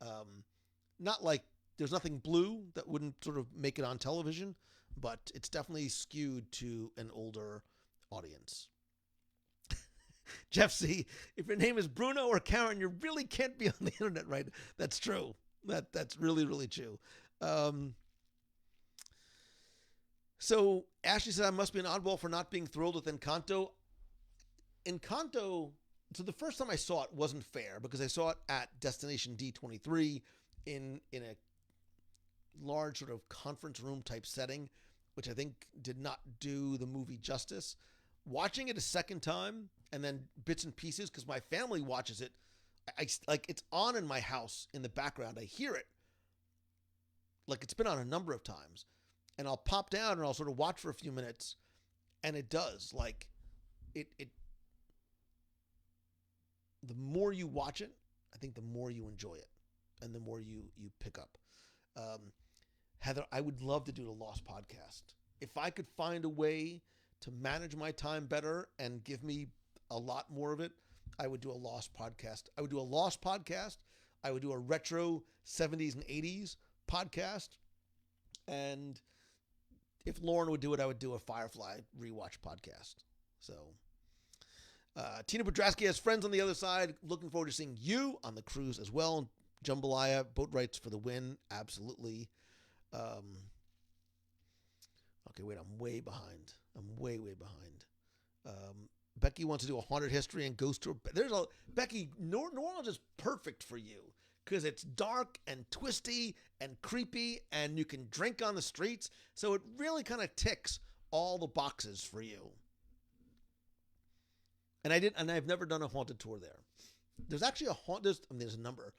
Not like there's nothing blue that wouldn't sort of make it on television, but it's definitely skewed to an older audience. Jeff C., if your name is Bruno or Karen, you really can't be on the internet, right? That's true. That's really, really true. So Ashley said, I must be an oddball for not being thrilled with Encanto. Encanto, so the first time I saw it wasn't fair because I saw it at Destination D23 in a large sort of conference room type setting, which I think did not do the movie justice. Watching it a second time and then bits and pieces, because my family watches it, I like it's on in my house in the background. I hear it. Like it's been on a number of times. And I'll pop down and I'll sort of watch for a few minutes, and it does. Like it the more you watch it, I think the more you enjoy it and the more you pick up. Heather, I would love to do the Lost podcast. If I could find a way to manage my time better and give me a lot more of it, I would do a Lost podcast. I would do a Lost podcast. I would do a retro 70s and 80s podcast. And if Lauren would do it, I would do a Firefly rewatch podcast. So, Tina Podrasky has friends on the other side. Looking forward to seeing you on the cruise as well. Jambalaya, boat rights for the win. Absolutely. Okay, wait, I'm way behind. I'm way behind. Becky wants to do a haunted history and ghost tour. Becky, New Orleans is perfect for you because it's dark and twisty and creepy and you can drink on the streets. So it really kind of ticks all the boxes for you. And I've never done a haunted tour there. There's actually there's a number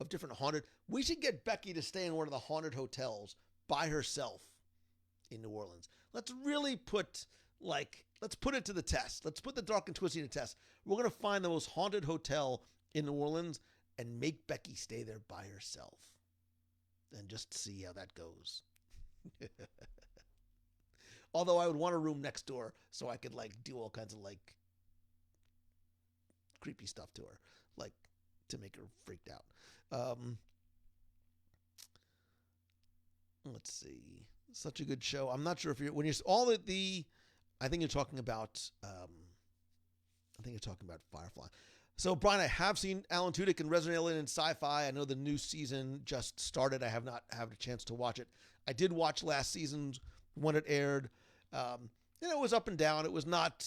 of different haunted. We should get Becky to stay in one of the haunted hotels by herself in New Orleans. Let's really put it to the test. Let's put the dark and twisty to the test. We're going to find the most haunted hotel in New Orleans and make Becky stay there by herself and just see how that goes. Although I would want a room next door so I could do all kinds of creepy stuff to her, to make her freaked out. Let's see. Such a good show. I'm not sure if I think you're talking about Firefly. So Brian, I have seen Alan Tudyk in Resident Alien and Sci-Fi. I know the new season just started. I have not had a chance to watch it. I did watch last season when it aired. It was up and down. It was not,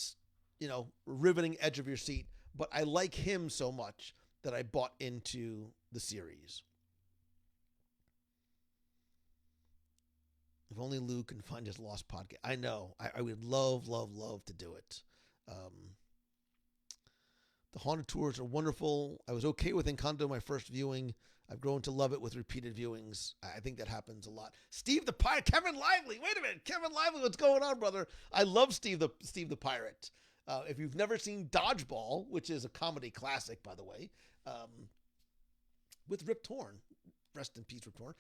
riveting edge of your seat, but I like him so much that I bought into the series. If only Lou can find his lost podcast. I know. I would love, love, love to do it. The haunted tours are wonderful. I was okay with Encanto my first viewing. I've grown to love it with repeated viewings. I think that happens a lot. Steve the Pirate, Kevin Lively. Wait a minute, Kevin Lively, what's going on, brother? I love Steve the Pirate. If you've never seen Dodgeball, which is a comedy classic, by the way, with Rip Torn, rest in peace, Rip Torn.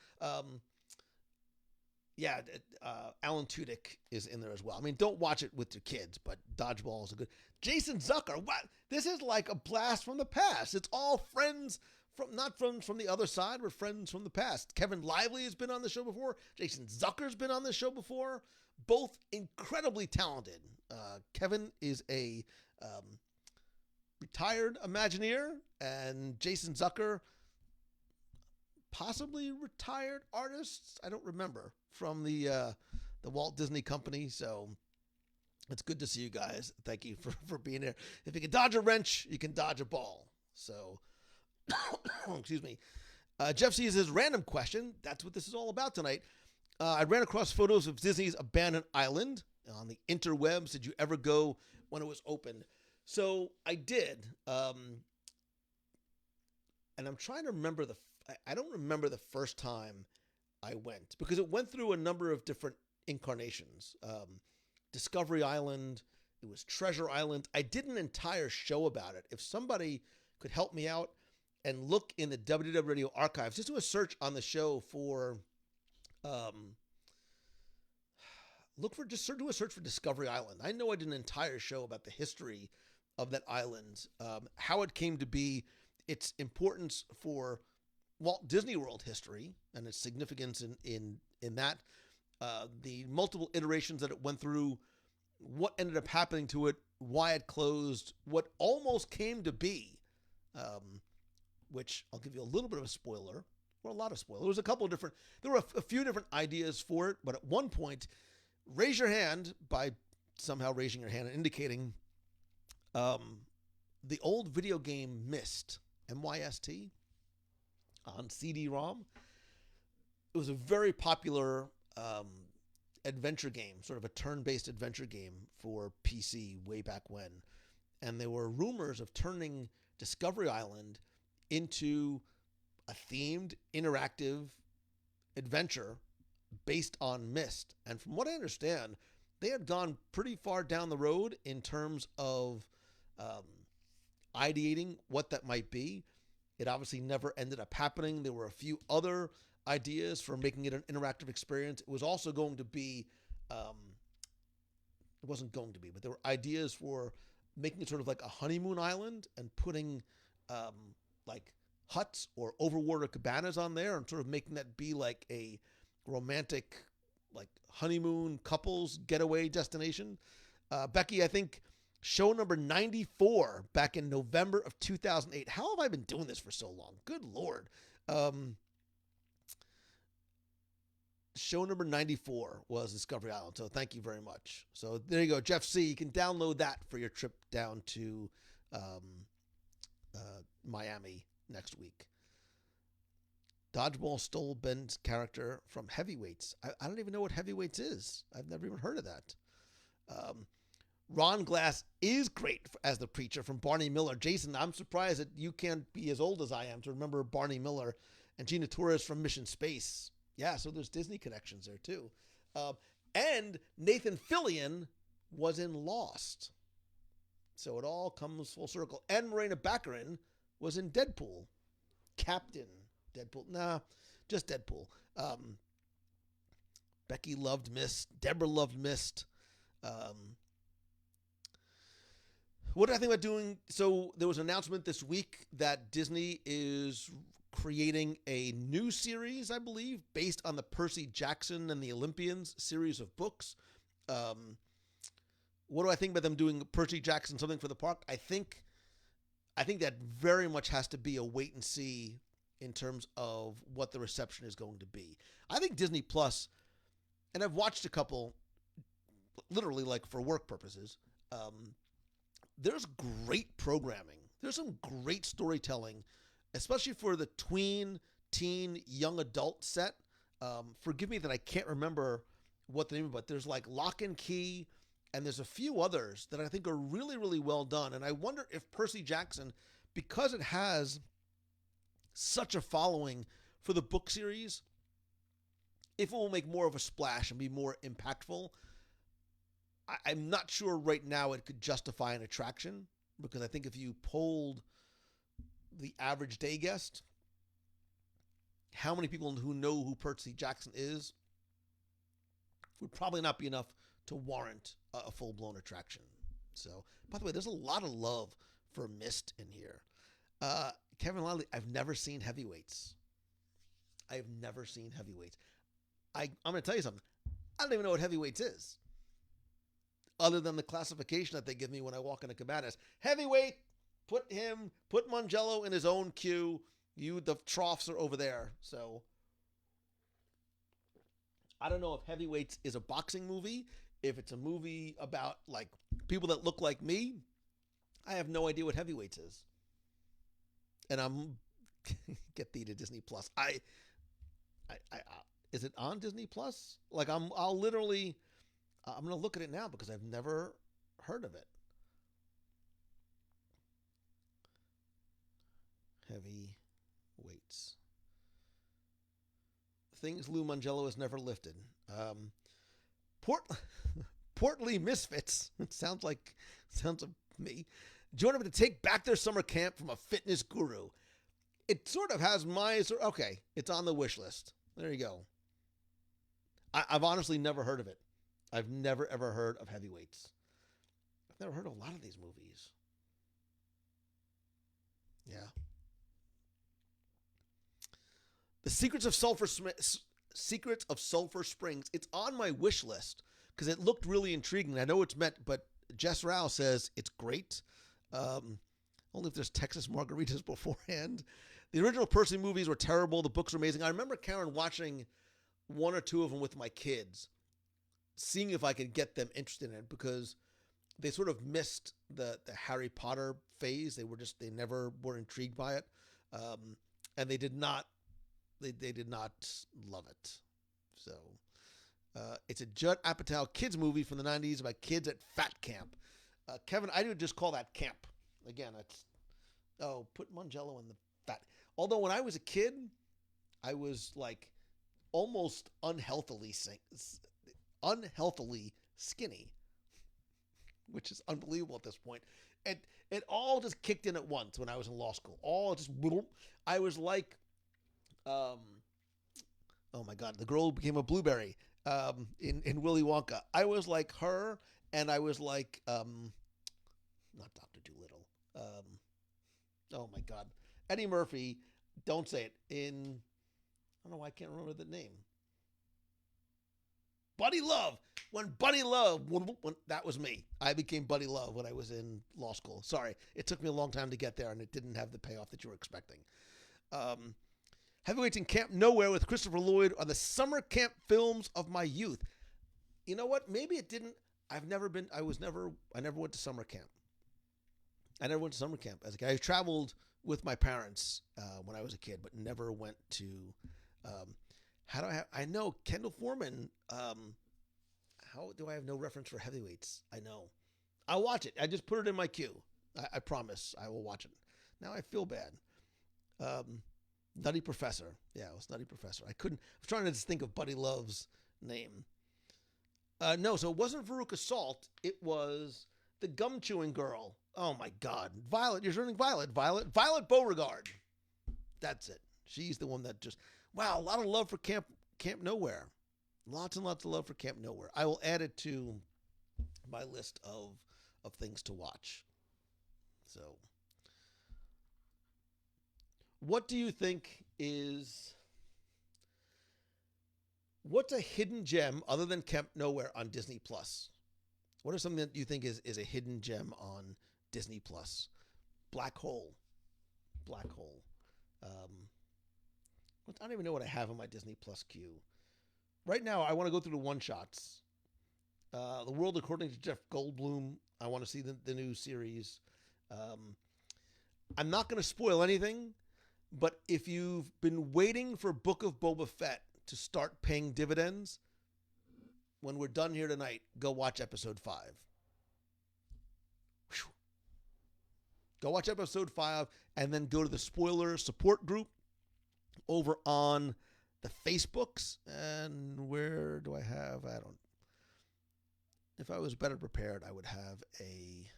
Alan Tudyk is in there as well. I mean, don't watch it with your kids, but Dodgeball is a good. Jason Zucker, what? This is like a blast from the past. It's all friends from not from the other side, but friends from the past. Kevin Lively has been on the show before. Jason Zucker's been on the show before. Both incredibly talented. Kevin is a retired Imagineer, and Jason Zucker, possibly retired artist. I don't remember, from the Walt Disney Company. So it's good to see you guys. Thank you for being here. If you can dodge a wrench, you can dodge a ball. So, excuse me. Jeff sees his random question. That's what this is all about tonight. I ran across photos of Disney's abandoned island on the interwebs. Did you ever go when it was open? So I did. And I'm trying to remember I don't remember the first time I went, because it went through a number of different incarnations. Discovery Island, it was Treasure Island. I did an entire show about it. If somebody could help me out and look in the WW Radio archives, just do a search on the show for, do a search for Discovery Island. I know I did an entire show about the history of that island, how it came to be, its importance for Walt Disney World history and its significance in that, the multiple iterations that it went through, what ended up happening to it, why it closed, what almost came to be, which I'll give you a little bit of a spoiler, or a lot of spoiler. There were a few different ideas for it, but at one point, raise your hand by somehow raising your hand and indicating the old video game Myst, M-Y-S-T, on CD-ROM. It was a very popular adventure game, sort of a turn-based adventure game for PC way back when. And there were rumors of turning Discovery Island into a themed, interactive adventure based on Myst. And from what I understand, they had gone pretty far down the road in terms of ideating what that might be. It obviously never ended up happening. There were a few other ideas for making it an interactive experience. It was also going to be, it wasn't going to be, but there were ideas for making it sort of like a honeymoon island and putting like huts or overwater cabanas on there and sort of making that be like a romantic, like honeymoon couples getaway destination. Becky, I think show number 94 back in November of 2008. How have I been doing this for so long? Good Lord. Show number 94 was Discovery Island. So thank you very much. So there you go. Jeff C., you can download that for your trip down to Miami next week. Dodgeball stole Ben's character from Heavyweights. I don't even know what Heavyweights is. I've never even heard of that. Ron Glass is great as the preacher from Barney Miller. Jason, I'm surprised that you can't be as old as I am to remember Barney Miller. And Gina Torres from Mission Space. Yeah, so there's Disney connections there too. And Nathan Fillion was in Lost. So it all comes full circle. And Morena Baccarin was in Deadpool. Captain Deadpool. Nah, just Deadpool. Becky loved Myst. Deborah loved Myst. What did I think about doing? So there was an announcement this week that Disney is creating a new series, I believe, based on the Percy Jackson and the Olympians series of books. What do I think about them doing Percy Jackson, something for the park? I think that very much has to be a wait and see in terms of what the reception is going to be. I think Disney Plus, and I've watched a couple, literally like for work purposes, there's great programming There's some great storytelling, especially for the tween, teen, young adult set. Forgive me that I can't remember what the name of, but there's like Lock and Key, and there's a few others that I think are really, really well done. And I wonder if Percy Jackson, because it has such a following for the book series, if it will make more of a splash and be more impactful. I'm not sure right now it could justify an attraction, because I think if you polled the average day guest, how many people who know who Percy Jackson is would probably not be enough to warrant a full-blown attraction. So, by the way, there's a lot of love for Mist in here. Kevin Liley, I've never seen Heavyweights. I've never seen Heavyweights. I'm going to tell you something. I don't even know what Heavyweights is, other than the classification that they give me when I walk into Cabanas. Heavyweight, put Mangello in his own queue. The troughs are over there. So I don't know if Heavyweights is a boxing movie, if it's a movie about like people that look like me. I have no idea what Heavyweights is. And I'm get thee to Disney Plus. I is it on Disney Plus? Like I'm going to look at it now because I've never heard of it. Heavyweights. Things Lou Mangello has never lifted. Portly Misfits. It sounds like me. Join them to take back their summer camp from a fitness guru. It sort of has okay, it's on the wish list. There you go. I've honestly never heard of it. I've never, ever heard of Heavyweights. I've never heard of a lot of these movies. Yeah. The Secrets of Sulphur Springs. It's on my wish list because it looked really intriguing. I know it's meant, but Jess Rao says it's great. Only if there's Texas margaritas beforehand. The original Percy movies were terrible. The books were amazing. I remember, Karen, watching one or two of them with my kids, seeing if I could get them interested in it, because they sort of missed the Harry Potter phase. They never were intrigued by it. And they did not love it. So it's a Judd Apatow kids movie from the 90s about kids at fat camp. Kevin, I would just call that camp. Again, put Mangello in the fat. Although when I was a kid, I was like almost unhealthily skinny, which is unbelievable at this point. And it all just kicked in at once when I was in law school. I was like, oh my God, the girl who became a blueberry in Willy Wonka. I was like her, and I was like, not Dr. Dolittle. Oh my God, Eddie Murphy. Don't say it. I don't know why I can't remember the name. Buddy Love. When that was me. I became Buddy Love when I was in law school. Sorry, it took me a long time to get there, and it didn't have the payoff that you were expecting. Heavyweights in Camp Nowhere with Christopher Lloyd are the summer camp films of my youth. You know what? Maybe it didn't. I never went to summer camp. I never went to summer camp as a kid. I traveled with my parents when I was a kid, but never went to. I know Kendall Foreman. How do I have no reference for Heavyweights? I know. I'll watch it. I just put it in my queue. I promise I will watch it. Now I feel bad. Nutty Professor. Yeah, it was Nutty Professor. I was trying to just think of Buddy Love's name. No, so it wasn't Veruca Salt. It was the gum chewing girl. Oh my God. Violet. You're turning Violet. Violet Beauregard. That's it. She's the one that just, wow, a lot of love for Camp Nowhere. Lots and lots of love for Camp Nowhere. I will add it to my list of things to watch. So, what do you think what's a hidden gem other than Camp Nowhere on Disney Plus? What are something that you think is a hidden gem on Disney Plus? Black Hole. I don't even know what I have on my Disney Plus queue. Right now, I want to go through the one-shots. The World According to Jeff Goldblum. I want to see the new series. I'm not going to spoil anything, but if you've been waiting for Book of Boba Fett to start paying dividends, when we're done here tonight, go watch episode 5. Whew. Go watch episode 5 and then go to the spoiler support group over on the Facebooks. And where do I have? I don't. If I was better prepared, I would have a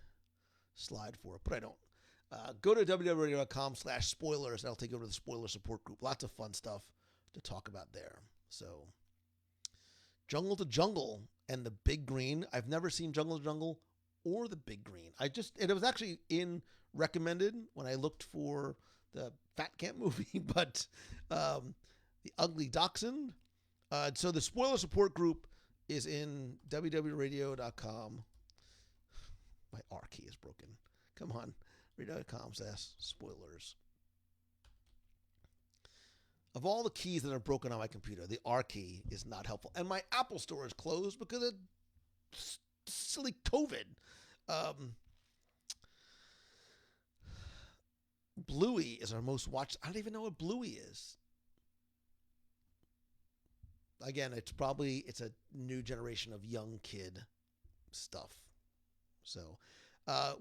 slide for it, but I don't. Go to www.radio.com/spoilers, and I'll take you over to the spoiler support group. Lots of fun stuff to talk about there. So, Jungle to Jungle and the Big Green. I've never seen Jungle to Jungle or the Big Green. It was actually recommended when I looked for the Fat Camp movie, but the Ugly Dachshund. So the spoiler support group is in www.radio.com. My R key is broken. Come on. Radio.com/spoilers. Of all the keys that are broken on my computer, the R key is not helpful. And my Apple store is closed because of silly COVID. Bluey is our most watched. I don't even know what Bluey is. Again, it's a new generation of young kid stuff. So,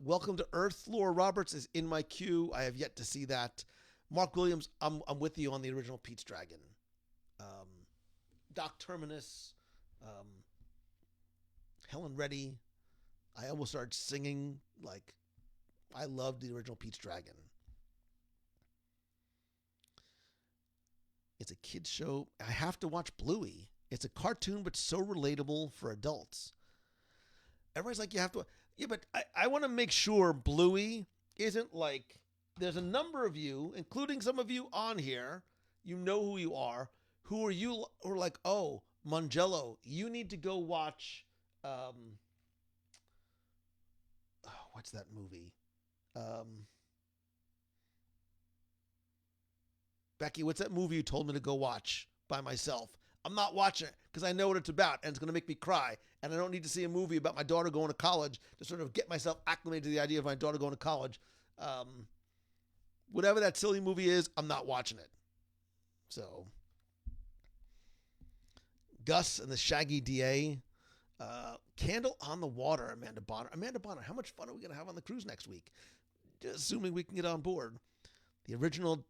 Welcome to Earth. Laura Roberts is in my queue. I have yet to see that. Mark Williams, I'm with you on the original Pete's Dragon. Doc Terminus, Helen Reddy. I almost started singing. Like, I loved the original Pete's Dragon. It's a kid's show. I have to watch Bluey. It's a cartoon, but so relatable for adults. Everybody's like, you have to. Yeah, but I want to make sure Bluey isn't like, there's a number of you, including some of you on here, you know who you are, who are like, oh, Mangello, you need to go watch, what's that movie? Becky, what's that movie you told me to go watch by myself? I'm not watching it because I know what it's about and it's going to make me cry. And I don't need to see a movie about my daughter going to college to sort of get myself acclimated to the idea of my daughter going to college. Whatever that silly movie is, I'm not watching it. So, Gus and the Shaggy DA. Candle on the Water, Amanda Bonner. Amanda Bonner, how much fun are we going to have on the cruise next week? Assuming we can get on board. The original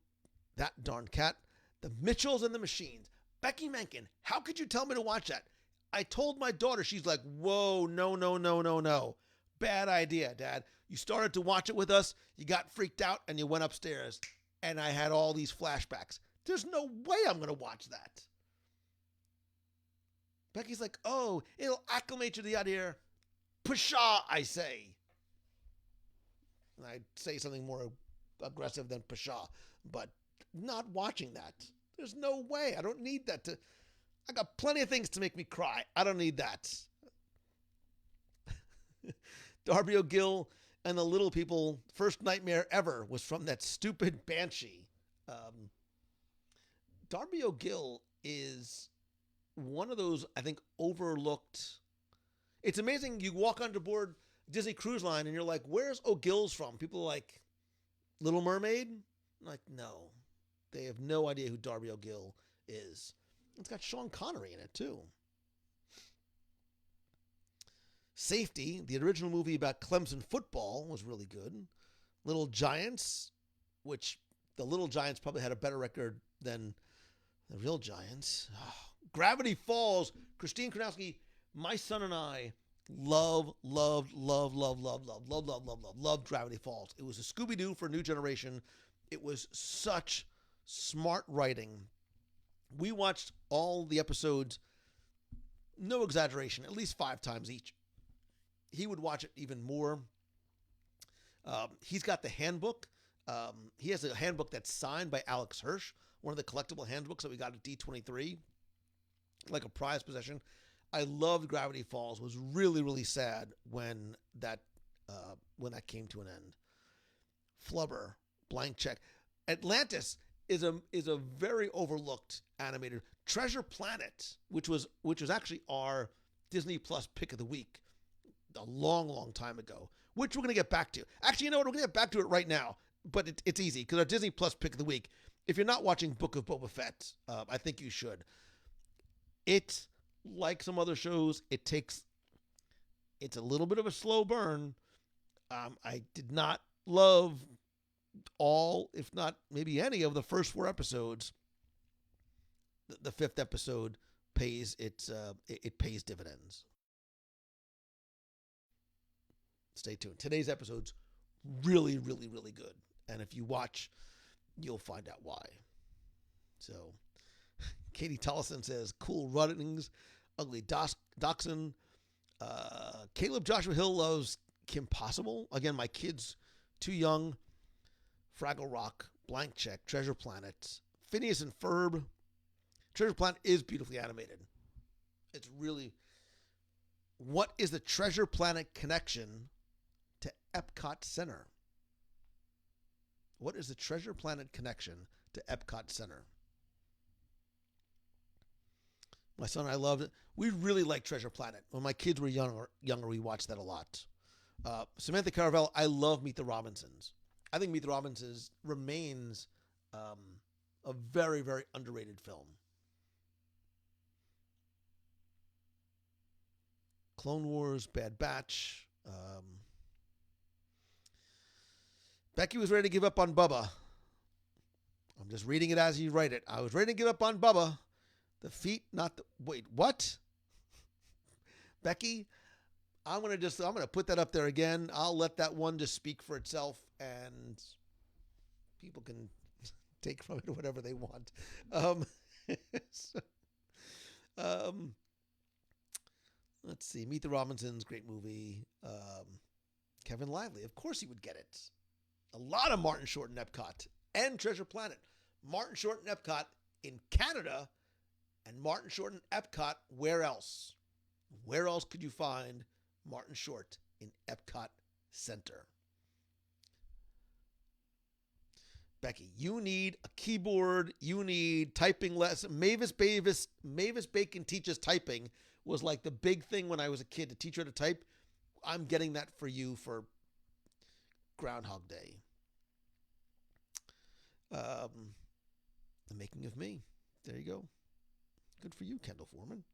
That Darn Cat. The Mitchells and the Machines. Becky Menken, how could you tell me to watch that? I told my daughter, she's like, whoa, no. Bad idea, Dad. You started to watch it with us, you got freaked out, and you went upstairs. And I had all these flashbacks. There's no way I'm going to watch that. Becky's like, oh, it'll acclimate you to the idea. Pshaw, I say. And I'd say something more aggressive than pshaw, but not watching that. There's no way. I don't need that to. I got plenty of things to make me cry. I don't need that. Darby O'Gill and the Little People, first nightmare ever was from that stupid Banshee. Darby O'Gill is one of those, I think, overlooked. It's amazing. You walk onto board Disney Cruise Line and you're like, where's O'Gill's from? People are like, Little Mermaid? I'm like, no. They have no idea who Darby O'Gill is. It's got Sean Connery in it, too. Safety, the original movie about Clemson football, was really good. Little Giants, which the Little Giants probably had a better record than the real Giants. Oh, Gravity Falls, Christine Kranowski, my son and I loved Gravity Falls. It was a Scooby-Doo for a new generation. It was such smart writing. We watched all the episodes, no exaggeration, at least 5 times each. He would watch it even more. He's got the handbook. He has a handbook that's signed by Alex Hirsch, one of the collectible handbooks that we got at D23, like a prized possession. I loved Gravity Falls. Was really, really sad when that came to an end. Flubber, Blank Check. Atlantis is a very overlooked animated. Treasure Planet, which was actually our Disney Plus pick of the week a long time ago, which we're going to get back to. Actually, you know what? We're going to get back to it right now. but it's easy because our Disney Plus pick of the week. If you're not watching Book of Boba Fett, I think you should. It, like some other shows, it's a little bit of a slow burn. I did not love all, if not maybe any, of the first 4 episodes. The 5th episode pays it pays dividends. Stay tuned. Today's episode's really, really, really good, and if you watch, you'll find out why. So, Katie Tollison says, "Cool runnings, ugly dachshund." Caleb Joshua Hill loves Kim Possible. Again, my kids too young. Fraggle Rock, Blank Check, Treasure Planet, Phineas and Ferb. Treasure Planet is beautifully animated. It's really. What is the Treasure Planet connection to Epcot Center? What is the Treasure Planet connection to Epcot Center? My son and I loved it. We really liked Treasure Planet. When my kids were younger, we watched that a lot. Samantha Caravello, I love Meet the Robinsons. I think Meet the Robinsons remains a very, very underrated film. Clone Wars, Bad Batch. Becky was ready to give up on Bubba. I'm just reading it as you write it. I was ready to give up on Bubba. The feet, not the... Wait, what? Becky, I'm going to put that up there again. I'll let that one just speak for itself, and people can take from it whatever they want. Let's see. Meet the Robinsons, great movie. Kevin Lively, of course he would get it. A lot of Martin Short and Epcot and Treasure Planet. Martin Short and Epcot in Canada, and Martin Short and Epcot where else? Where else could you find Martin Short in Epcot Center? Becky, you need a keyboard. You need typing lesson. Mavis Bacon teaches typing was like the big thing when I was a kid to teach her to type. I'm getting that for you for Groundhog Day. The Making of Me. There you go. Good for you, Kendall Foreman.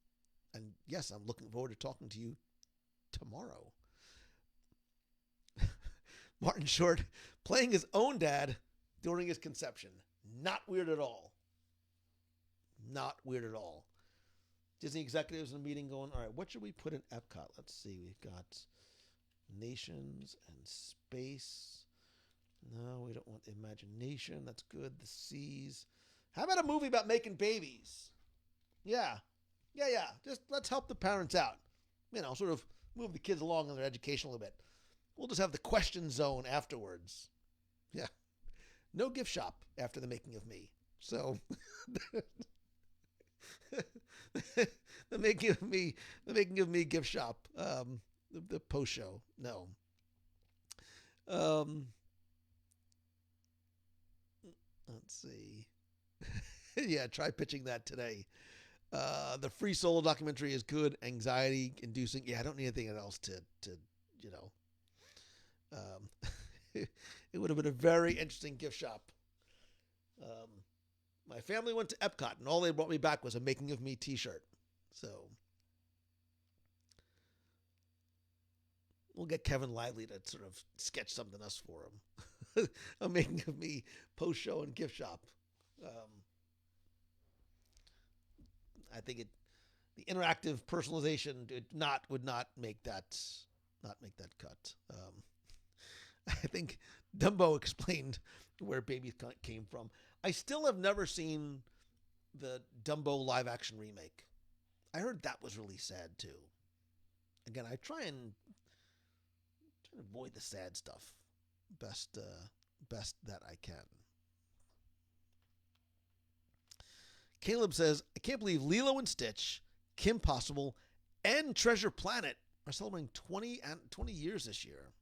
And yes, I'm looking forward to talking to you tomorrow. Martin Short playing his own dad during his conception. Not weird at all. Not weird at all. Disney executives in a meeting going, all right, what should we put in Epcot? Let's see. We've got nations and space. No, we don't want imagination. That's good. The seas. How about a movie about making babies? Yeah. Just let's help the parents out. Sort of move the kids along in their education a little bit. We'll just have the question zone afterwards. Yeah. No gift shop after The Making of Me. So the making of me gift shop. The post show. No. Let's see. Yeah, try pitching that today. The Free Solo documentary is good, anxiety inducing. Yeah, I don't need anything else to it would have been a very interesting gift shop. My family went to Epcot, and all they brought me back was a Making of Me t-shirt. So we'll get Kevin Lively to sort of sketch something else for him. A Making of Me post-show and gift shop. I think the interactive personalization would not make that cut. I think Dumbo explained where babies came from. I still have never seen the Dumbo live action remake. I heard that was really sad too. Again, I try and avoid the sad stuff best that I can. Caleb says, I can't believe Lilo and Stitch, Kim Possible, and Treasure Planet are celebrating 20 years this year.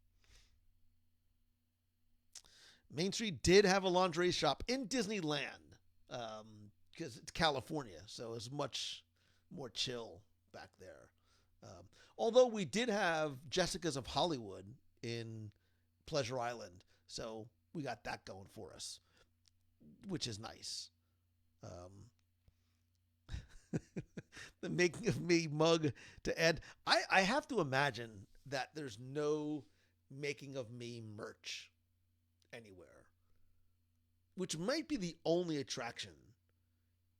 Main Street did have a lingerie shop in Disneyland because it's California, so it's much more chill back there. Although we did have Jessica's of Hollywood in Pleasure Island, so we got that going for us, which is nice. The making of me mug to Ed. I have to imagine that there's no making of me merch anywhere, which might be the only attraction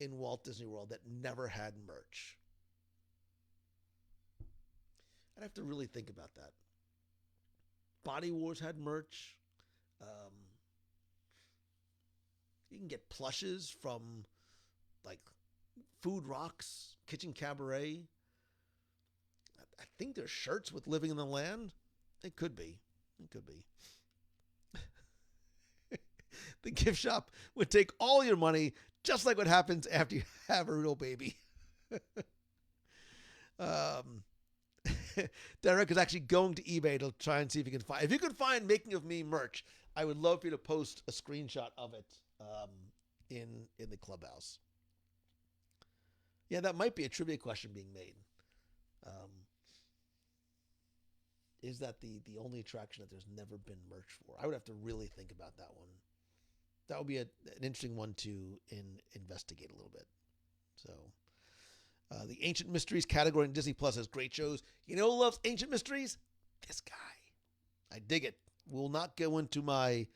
in Walt Disney World that never had merch. I'd have to really think about that. Body Wars had merch. You can get plushes from like Food Rocks, Kitchen Cabaret. I think there's shirts with Living in the Land. It could be. It could be. The gift shop would take all your money, just like what happens after you have a real baby. Derek is actually going to eBay to try and see if he can find. If you could find Making of Me merch, I would love for you to post a screenshot of it in the clubhouse. Yeah, that might be a trivia question being made. Is that the only attraction that there's never been merch for? I would have to really think about that one. That would be an interesting one to investigate a little bit. So, the Ancient Mysteries category in Disney Plus has great shows. You know who loves Ancient Mysteries? This guy. I dig it. Will not go into my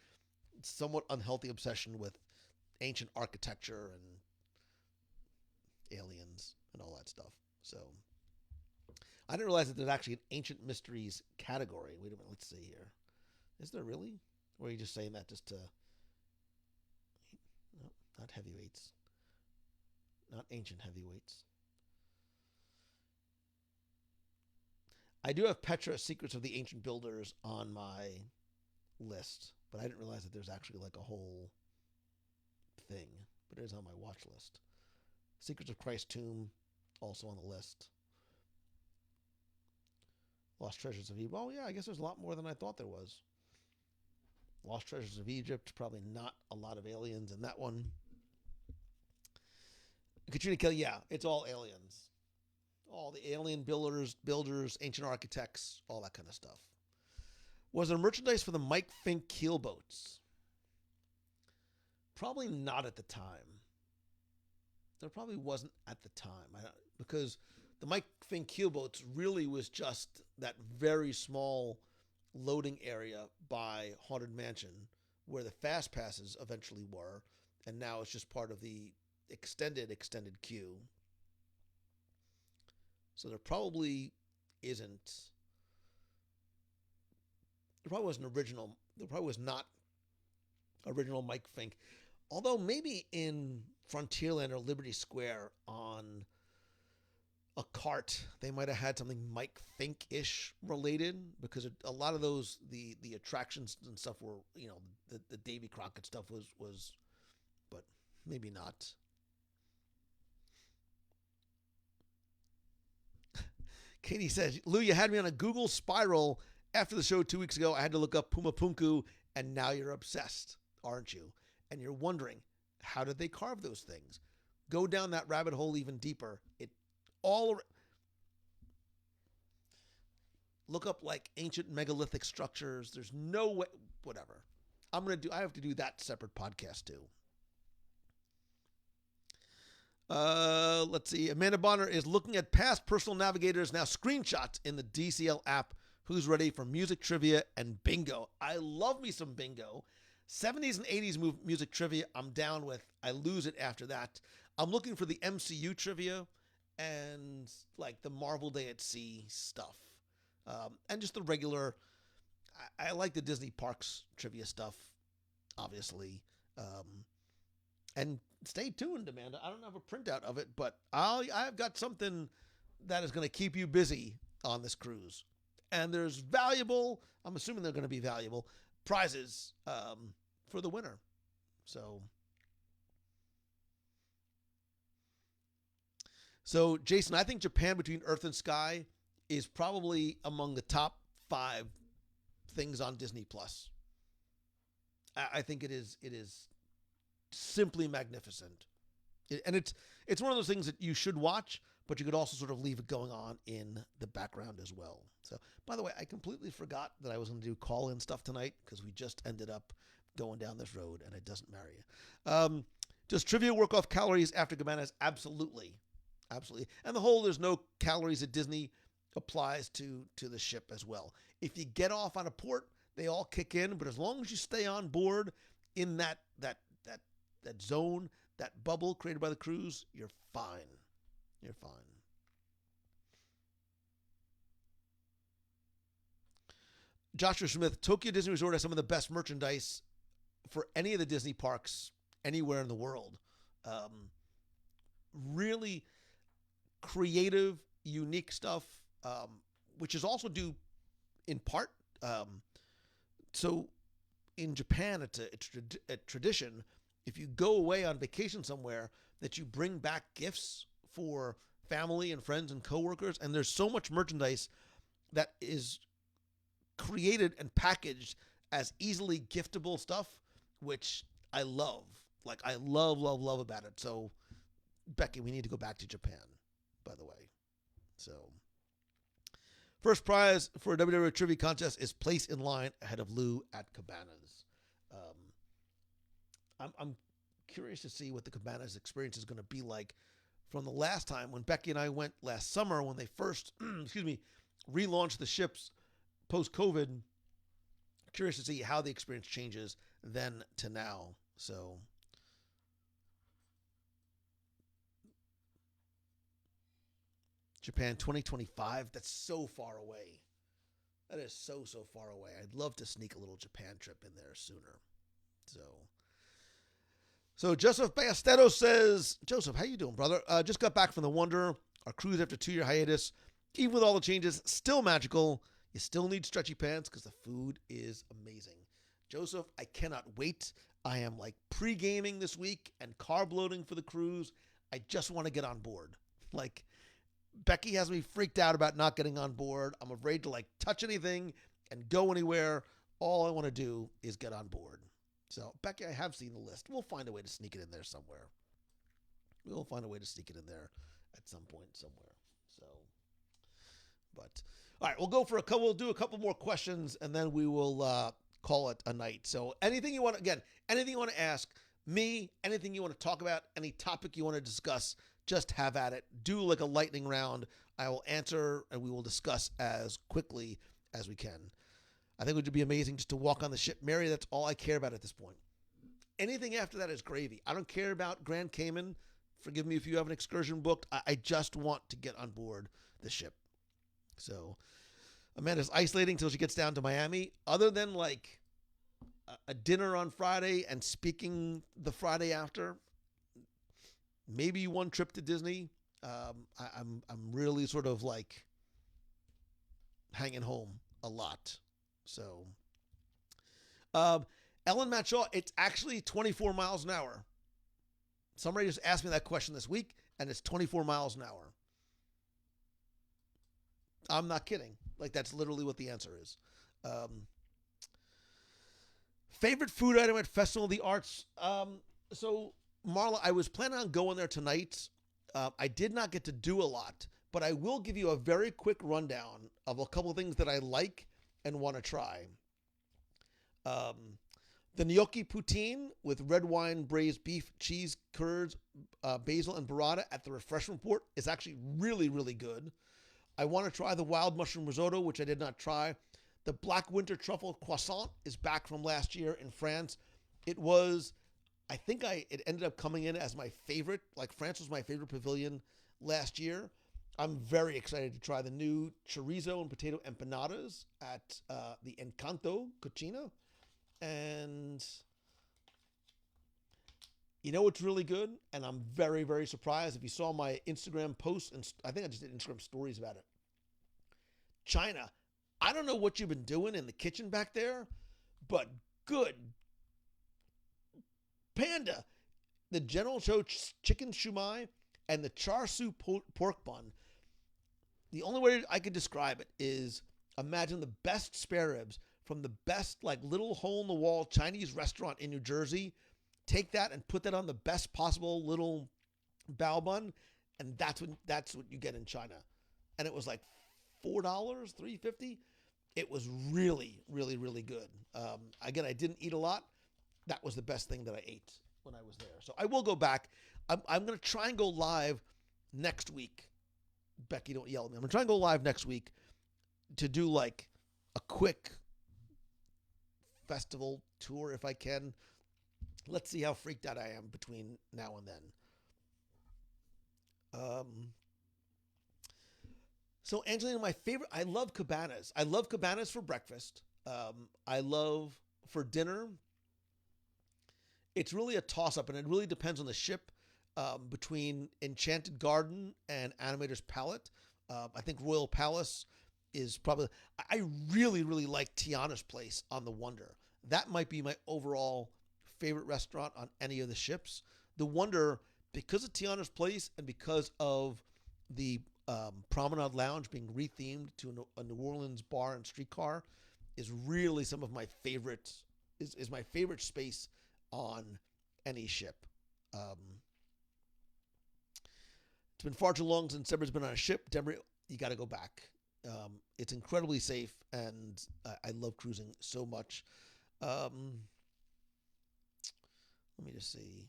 somewhat unhealthy obsession with ancient architecture and aliens and all that stuff. So, I didn't realize that there's actually an Ancient Mysteries category. Wait a minute. Let's see here. Is there really? Or are you just saying that just to... No, not heavyweights. Not ancient heavyweights. I do have Petra Secrets of the Ancient Builders on my list, but I didn't realize that there's actually like a whole thing. But it is on my watch list. Secrets of Christ's Tomb, also on the list. Lost Treasures of Egypt. Oh, yeah, I guess there's a lot more than I thought there was. Lost Treasures of Egypt, probably not a lot of aliens in that one. Katrina Kelly, yeah, it's all aliens. All the alien builders, ancient architects, all that kind of stuff. Was there merchandise for the Mike Fink keelboats? Probably not at the time. There probably wasn't at the time. Because the Mike Fink keelboats really was just that very small loading area by Haunted Mansion where the fast passes eventually were, and now it's just part of the extended queue. So there probably isn't. There probably was original. There probably was not original Mike Fink. Although maybe in Frontierland or Liberty Square on a cart, they might have had something Mike Fink-ish related, because a lot of those, the attractions and stuff were, the Davy Crockett stuff was, but maybe not. Katie says, Lou, you had me on a Google spiral after the show 2 weeks ago. I had to look up Puma Punku, and now you're obsessed, aren't you? And you're wondering, how did they carve those things? Go down that rabbit hole even deeper. Look up like ancient megalithic structures. There's no way, whatever. I have to do that separate podcast too. Let's see. Amanda Bonner is looking at past personal navigators, now screenshots in the DCL app. Who's ready for music trivia and bingo? I love me some bingo. 70s and 80s music trivia, I'm down with. I lose it after that. I'm looking for the MCU trivia and like the Marvel Day at Sea stuff. And just the regular, I like the Disney Parks trivia stuff, obviously. And stay tuned, Amanda. I don't have a printout of it, but I've got something that is going to keep you busy on this cruise. And there's valuable, I'm assuming they're going to be valuable, prizes for the winner. So, Jason, I think Japan Between Earth and Sky is probably among the top 5 things on Disney Plus. I think it is simply magnificent. And it's one of those things that you should watch, but you could also sort of leave it going on in the background as well. So, by the way, I completely forgot that I was going to do call-in stuff tonight because we just ended up going down this road, and it doesn't marry you. Does trivia work off calories after cabanas? Absolutely. Absolutely. And the whole there's no calories at Disney applies to the ship as well. If you get off on a port, they all kick in, but as long as you stay on board in that zone, that bubble created by the cruise, you're fine. You're fine. Joshua Smith, Tokyo Disney Resort has some of the best merchandise for any of the Disney parks anywhere in the world. Really creative, unique stuff, which is also due in part. So in Japan, it's a tradition. If you go away on vacation somewhere, that you bring back gifts for family and friends and coworkers. And there's so much merchandise that is created and packaged as easily giftable stuff, which I love. Like, I love about it. So, Becky, we need to go back to Japan, by the way. So, first prize for a WWE Trivia Contest is place in line ahead of Lou at Cabanas. I'm curious to see what the Cabanas experience is going to be like from the last time when Becky and I went last summer when they first, relaunched the ships post-COVID. Curious to see how the experience changes then to now. So, Japan 2025, that's so far away. That is so far away. I'd love to sneak a little Japan trip in there sooner. So Joseph Ballesteros says, Joseph, how you doing, brother? Just got back from the Wonder. Our cruise after 2-year hiatus. Even with all the changes, still magical. You still need stretchy pants because the food is amazing. Joseph, I cannot wait. I am like pre-gaming this week and carb loading for the cruise. I just want to get on board. Like, Becky has me freaked out about not getting on board. I'm afraid to like touch anything and go anywhere. All I want to do is get on board. So, Becky, I have seen the list. We'll find a way to sneak it in there somewhere. We'll find a way to sneak it in there at some point somewhere. So, but all right, we'll do a couple more questions and then we will call it a night. So, anything you want to ask me, anything you want to talk about, any topic you want to discuss, just have at it. Do like a lightning round. I will answer and we will discuss as quickly as we can. I think it would be amazing just to walk on the ship. Mary, that's all I care about at this point. Anything after that is gravy. I don't care about Grand Cayman. Forgive me if you have an excursion booked. I just want to get on board the ship. So Amanda's isolating until she gets down to Miami. Other than like a dinner on Friday and speaking the Friday after, maybe one trip to Disney. I'm really sort of like hanging home a lot. So, Ellen Matshaw, it's actually 24 miles an hour. Somebody just asked me that question this week, and it's 24 miles an hour. I'm not kidding. Like, that's literally what the answer is. Favorite food item at Festival of the Arts? So, Marla, I was planning on going there tonight. I did not get to do a lot, but I will give you a very quick rundown of a couple of things that I like and want to try. The gnocchi poutine with red wine, braised beef, cheese, curds, basil, and burrata at the refreshment port is actually really, really good. I want to try the wild mushroom risotto, which I did not try. The black winter truffle croissant is back from last year in France. It ended up coming in as my favorite. Like, France was my favorite pavilion last year. I'm very excited to try the new chorizo and potato empanadas at the Encanto Cucina. And you know what's really good? And I'm very, very surprised. If you saw my Instagram post, and I think I just did Instagram stories about it. China, I don't know what you've been doing in the kitchen back there, but good. Panda, the General Tso chicken shumai and the char siu pork bun. The only way I could describe it is imagine the best spare ribs from the best like little hole-in-the-wall Chinese restaurant in New Jersey. Take that and put that on the best possible little bao bun, and that's what you get in China. And it was like $4, $3.50. It was really, really, really good. Again, I didn't eat a lot. that was the best thing that I ate when I was there. So I will go back. I'm going to try and go live next week. Becky, don't yell at me. I'm going to try and go live next week to do like a quick festival tour if I can. Let's see how freaked out I am between now and then. So Angelina, my favorite, I love cabanas. I love cabanas for breakfast. I love for dinner. It's really a toss-up, and it really depends on the ship between Enchanted Garden and Animator's Palette. I think Royal Palace is probably... I really, really like Tiana's place on the Wonder. That might be my overall favorite restaurant on any of the ships. The Wonder, because of Tiana's place and because of the Promenade Lounge being rethemed to a New Orleans bar and streetcar, is really some of my favorite... is my favorite space on any ship. It's been far too long since Deborah's been on a ship. Deborah, you got to go back. It's incredibly safe, and I love cruising so much. Let me just see.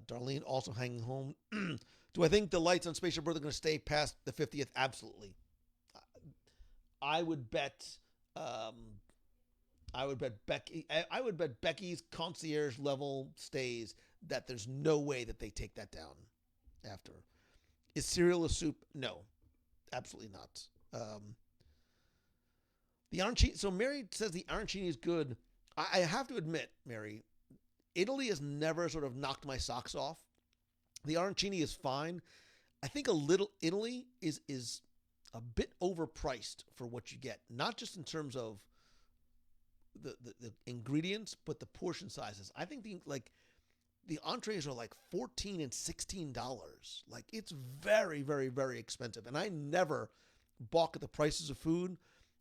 Darlene also hanging home. Do I think the lights on Spaceship Earth are going to stay past the 50th? Absolutely. I would bet. I would bet Becky. I would bet Becky's concierge level stays that there's no way that they take that down after. Is cereal a soup? No, absolutely not. The arancini. So Mary says the arancini is good. I have to admit, Mary, Italy has never sort of knocked my socks off. The arancini is fine. I think a little Italy is a bit overpriced for what you get, not just in terms of the ingredients, but the portion sizes. I think the entrees are like $14 and $16. Like, it's very, very, very expensive. And I never balk at the prices of food,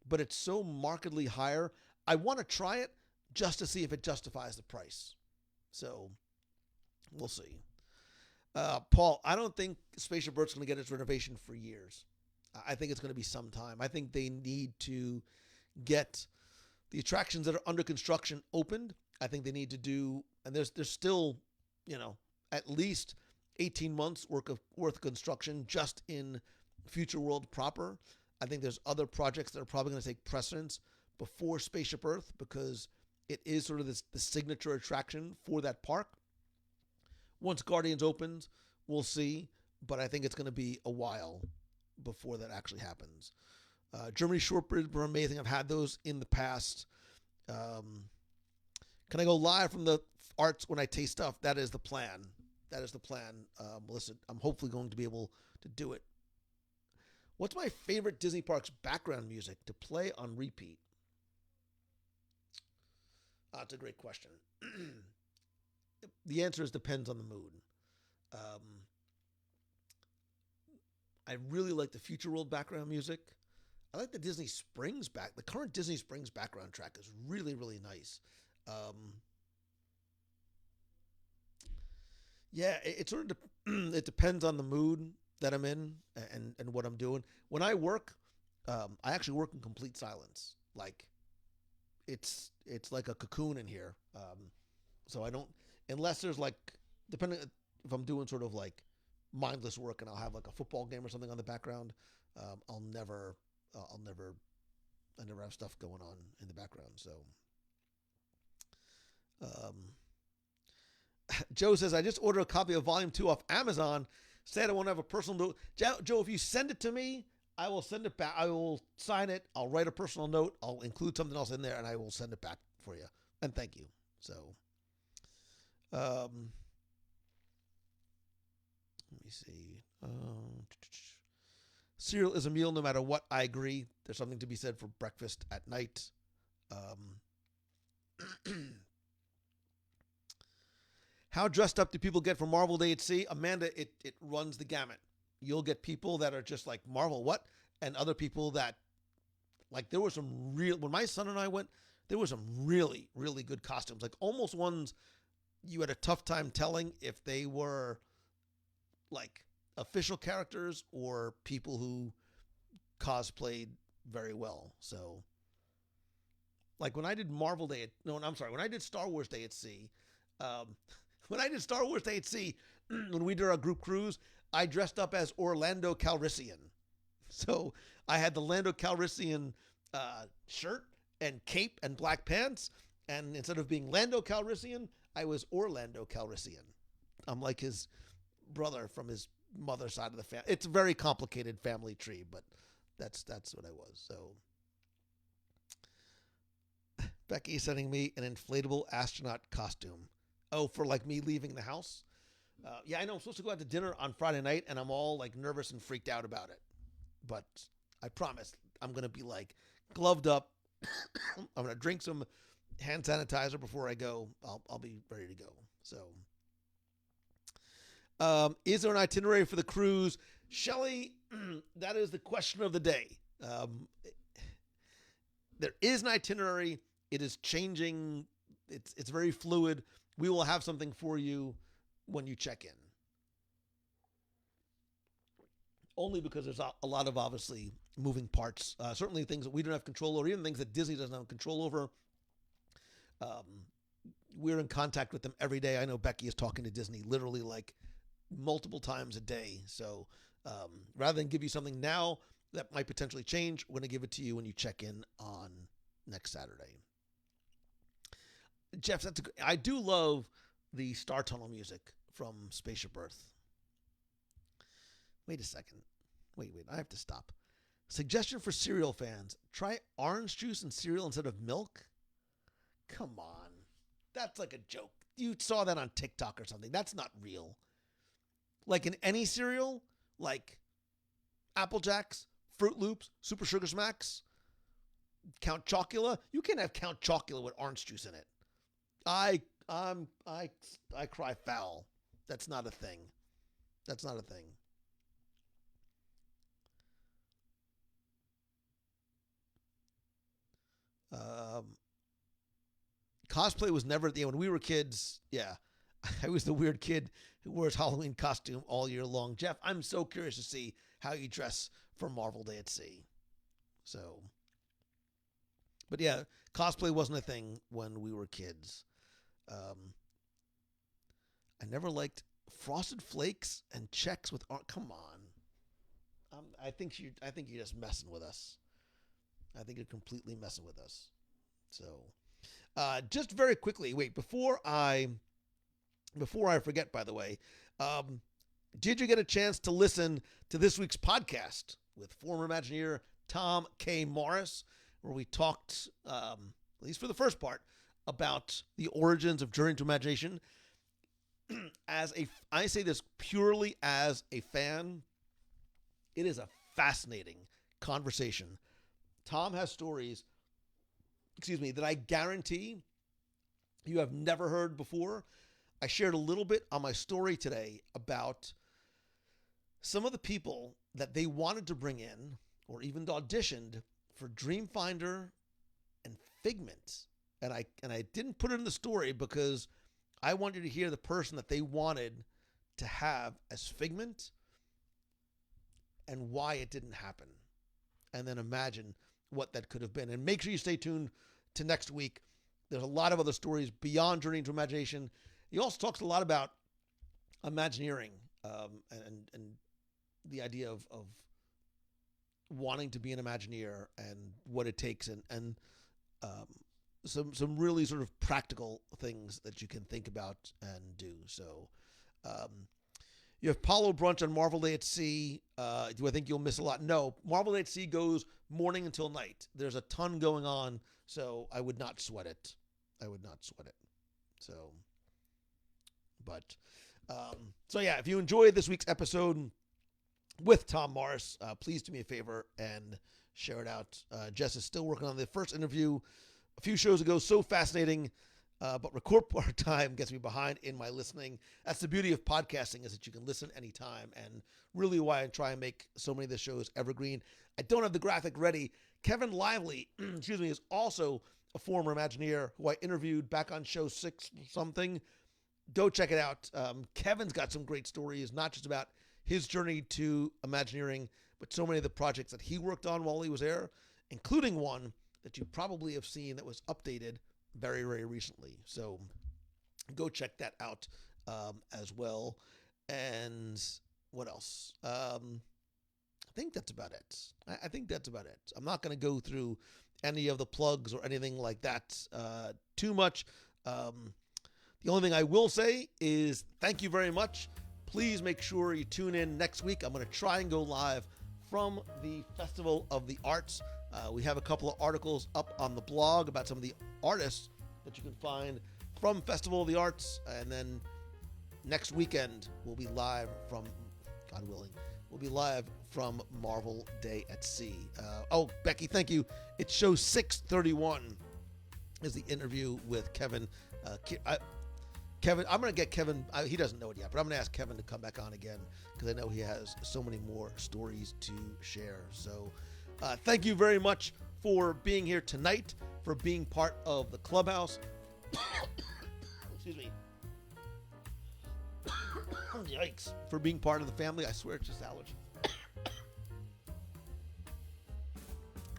but it's so markedly higher. I want to try it just to see if it justifies the price. So we'll see. Paul, I don't think Spaceship Earth's going to get its renovation for years. I think it's going to be some time. I think they need to get the attractions that are under construction opened. I think they need to do, and there's still, at least 18 months worth of construction just in Future World proper. I think there's other projects that are probably going to take precedence before Spaceship Earth because it is sort of the signature attraction for that park. Once Guardians opens, we'll see, but I think it's going to be a while before that actually happens. Germany shortbread were amazing. I've had those in the past. Can I go live from the arts when I taste stuff? That is the plan. That is the plan. Melissa, I'm hopefully going to be able to do it. What's my favorite Disney Parks background music to play on repeat? That's a great question. The answer is depends on the mood. I really like the Future World background music. I like the Disney Springs the current Disney Springs background track is really, really nice. Yeah, it sort of it depends on the mood that I'm in and what I'm doing. When I work, I actually work in complete silence. Like it's like a cocoon in here. So I don't, unless there's like, depending if I'm doing sort of like mindless work and I'll have like a football game or something on the background, I never have stuff going on in the background. So, Joe says, I just ordered a copy of Volume 2 off Amazon. Said I won't have a personal note. Joe, if you send it to me, I will send it back. I will sign it. I'll write a personal note. I'll include something else in there, and I will send it back for you. And thank you. So, let me see. Cereal is a meal no matter what. I agree. There's something to be said for breakfast at night. How dressed up do people get for Marvel Day at Sea? Amanda, it runs the gamut. You'll get people that are just like, Marvel, what? And other people that, like, there were some real, when my son and I went, there were some really, really good costumes. Like, almost ones you had a tough time telling if they were, like, official characters or people who cosplayed very well. So, Like when I did Marvel Day, no, I'm sorry, when I did Star Wars Day at Sea, um, when I did Star Wars Day at Sea, when we did our group cruise, I dressed up as Orlando Calrissian. So I had the Lando Calrissian shirt and cape and black pants, and instead of being Lando Calrissian, I was Orlando Calrissian. I'm like his brother from his mother's side of the family. It's a very complicated family tree, but that's what I was. So Becky is sending me an inflatable astronaut costume. Oh, for like me leaving the house? Yeah, I know I'm supposed to go out to dinner on Friday night, and I'm all like nervous and freaked out about it. But I promise I'm going to be like gloved up. I'm going to drink some hand sanitizer before I go. I'll be ready to go. So, is there an itinerary for the cruise? Shelley, that is the question of the day. There is an itinerary. It is changing. It's very fluid. We will have something for you when you check in. Only because there's a lot of obviously moving parts. Certainly things that we don't have control over, even things that Disney doesn't have control over. We're in contact with them every day. I know Becky is talking to Disney literally like multiple times a day. So rather than give you something now that might potentially change, we're going to give it to you when you check in on next Saturday. Jeff, I do love the Star Tunnel music from Spaceship Earth. Wait a second. Wait, I have to stop. Suggestion for cereal fans. Try orange juice and cereal instead of milk? Come on. That's like a joke. You saw that on TikTok or something. That's not real. Like in any cereal, like Apple Jacks, Fruit Loops, Super Sugar Smacks, Count Chocula. You can't have Count Chocula with orange juice in it. I cry foul. That's not a thing. That's not a thing. Cosplay was never when we were kids. Yeah, I was the weird kid who wore his Halloween costume all year long. Jeff, I'm so curious to see how you dress for Marvel Day at Sea. So, but yeah, cosplay wasn't a thing when we were kids. I never liked Frosted Flakes and Chex with. Come on, I think you're just messing with us. I think you're completely messing with us. So, just very quickly, wait before I forget. By the way, did you get a chance to listen to this week's podcast with former Imagineer Tom K. Morris, where we talked, at least for the first part, about the origins of Journey to Imagination? I say this purely as a fan. It is a fascinating conversation. Tom has stories, that I guarantee you have never heard before. I shared a little bit on my story today about some of the people that they wanted to bring in or even auditioned for Dreamfinder and Figment. And I didn't put it in the story because I wanted to hear the person that they wanted to have as Figment and why it didn't happen. And then imagine what that could have been. And make sure you stay tuned to next week. There's a lot of other stories beyond Journey into Imagination. He also talks a lot about Imagineering and the idea of wanting to be an Imagineer and what it takes and some really sort of practical things that you can think about and do. So you have Palo Brunch on Marvel Day at Sea. Do I think you'll miss a lot? No. Marvel Day at Sea goes morning until night. There's a ton going on, so I would not sweat it. So, but, so yeah, if you enjoyed this week's episode with Tom Morris, please do me a favor and share it out. Jess is still working on the first interview a few shows ago. So fascinating. But record part time gets me behind in my listening. That's the beauty of podcasting, is that you can listen anytime, and really why I try and make so many of the shows evergreen. I don't have the graphic ready. Kevin Lively, is also a former Imagineer who I interviewed back on show 6 something. Go check it out. Kevin's got some great stories, not just about his journey to Imagineering, but so many of the projects that he worked on while he was there, including one that you probably have seen that was updated very, very recently. So go check that out as well. And what else? I think that's about it. I think that's about it. I'm not going to go through any of the plugs or anything like that too much. The only thing I will say is thank you very much. Please make sure you tune in next week. I'm going to try and go live from the Festival of the Arts. We have a couple of articles up on the blog about some of the artists that you can find from Festival of the Arts. And then next weekend, we'll be live from, God willing, we'll be live from Marvel Day at Sea. Becky, thank you. It's show 631 is the interview with Kevin. Kevin, I'm going to get Kevin, he doesn't know it yet, but I'm going to ask Kevin to come back on again because I know he has so many more stories to share. So thank you very much for being here tonight, for being part of the Clubhouse. Excuse me. Yikes. For being part of the family. I swear it's just allergy.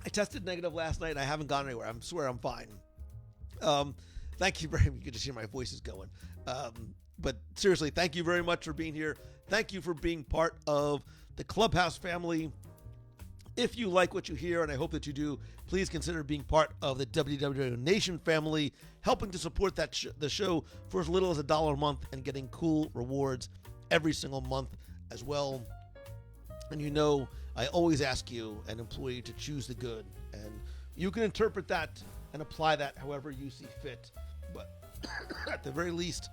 I tested negative last night. I haven't gone anywhere. I swear I'm fine. Thank you very much. You can just hear my voice is going. But seriously, thank you very much for being here. Thank you for being part of the Clubhouse family. If you like what you hear, and I hope that you do, please consider being part of the WWW Nation family, helping to support the show for as little as $1 a month and getting cool rewards every single month as well. And you know, I always ask you, an employee, to choose the good. And you can interpret that and apply that however you see fit. But at the very least,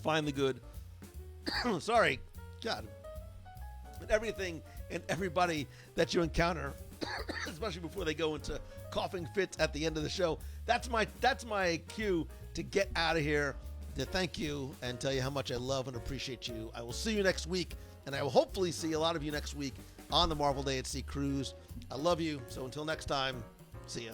find the good. Sorry, God. And everything and everybody that you encounter, especially before they go into coughing fits at the end of the show. That's my cue to get out of here, to thank you and tell you how much I love and appreciate you. I will see you next week, and I will hopefully see a lot of you next week on the Marvel Day at Sea cruise. I love you. So until next time, see ya.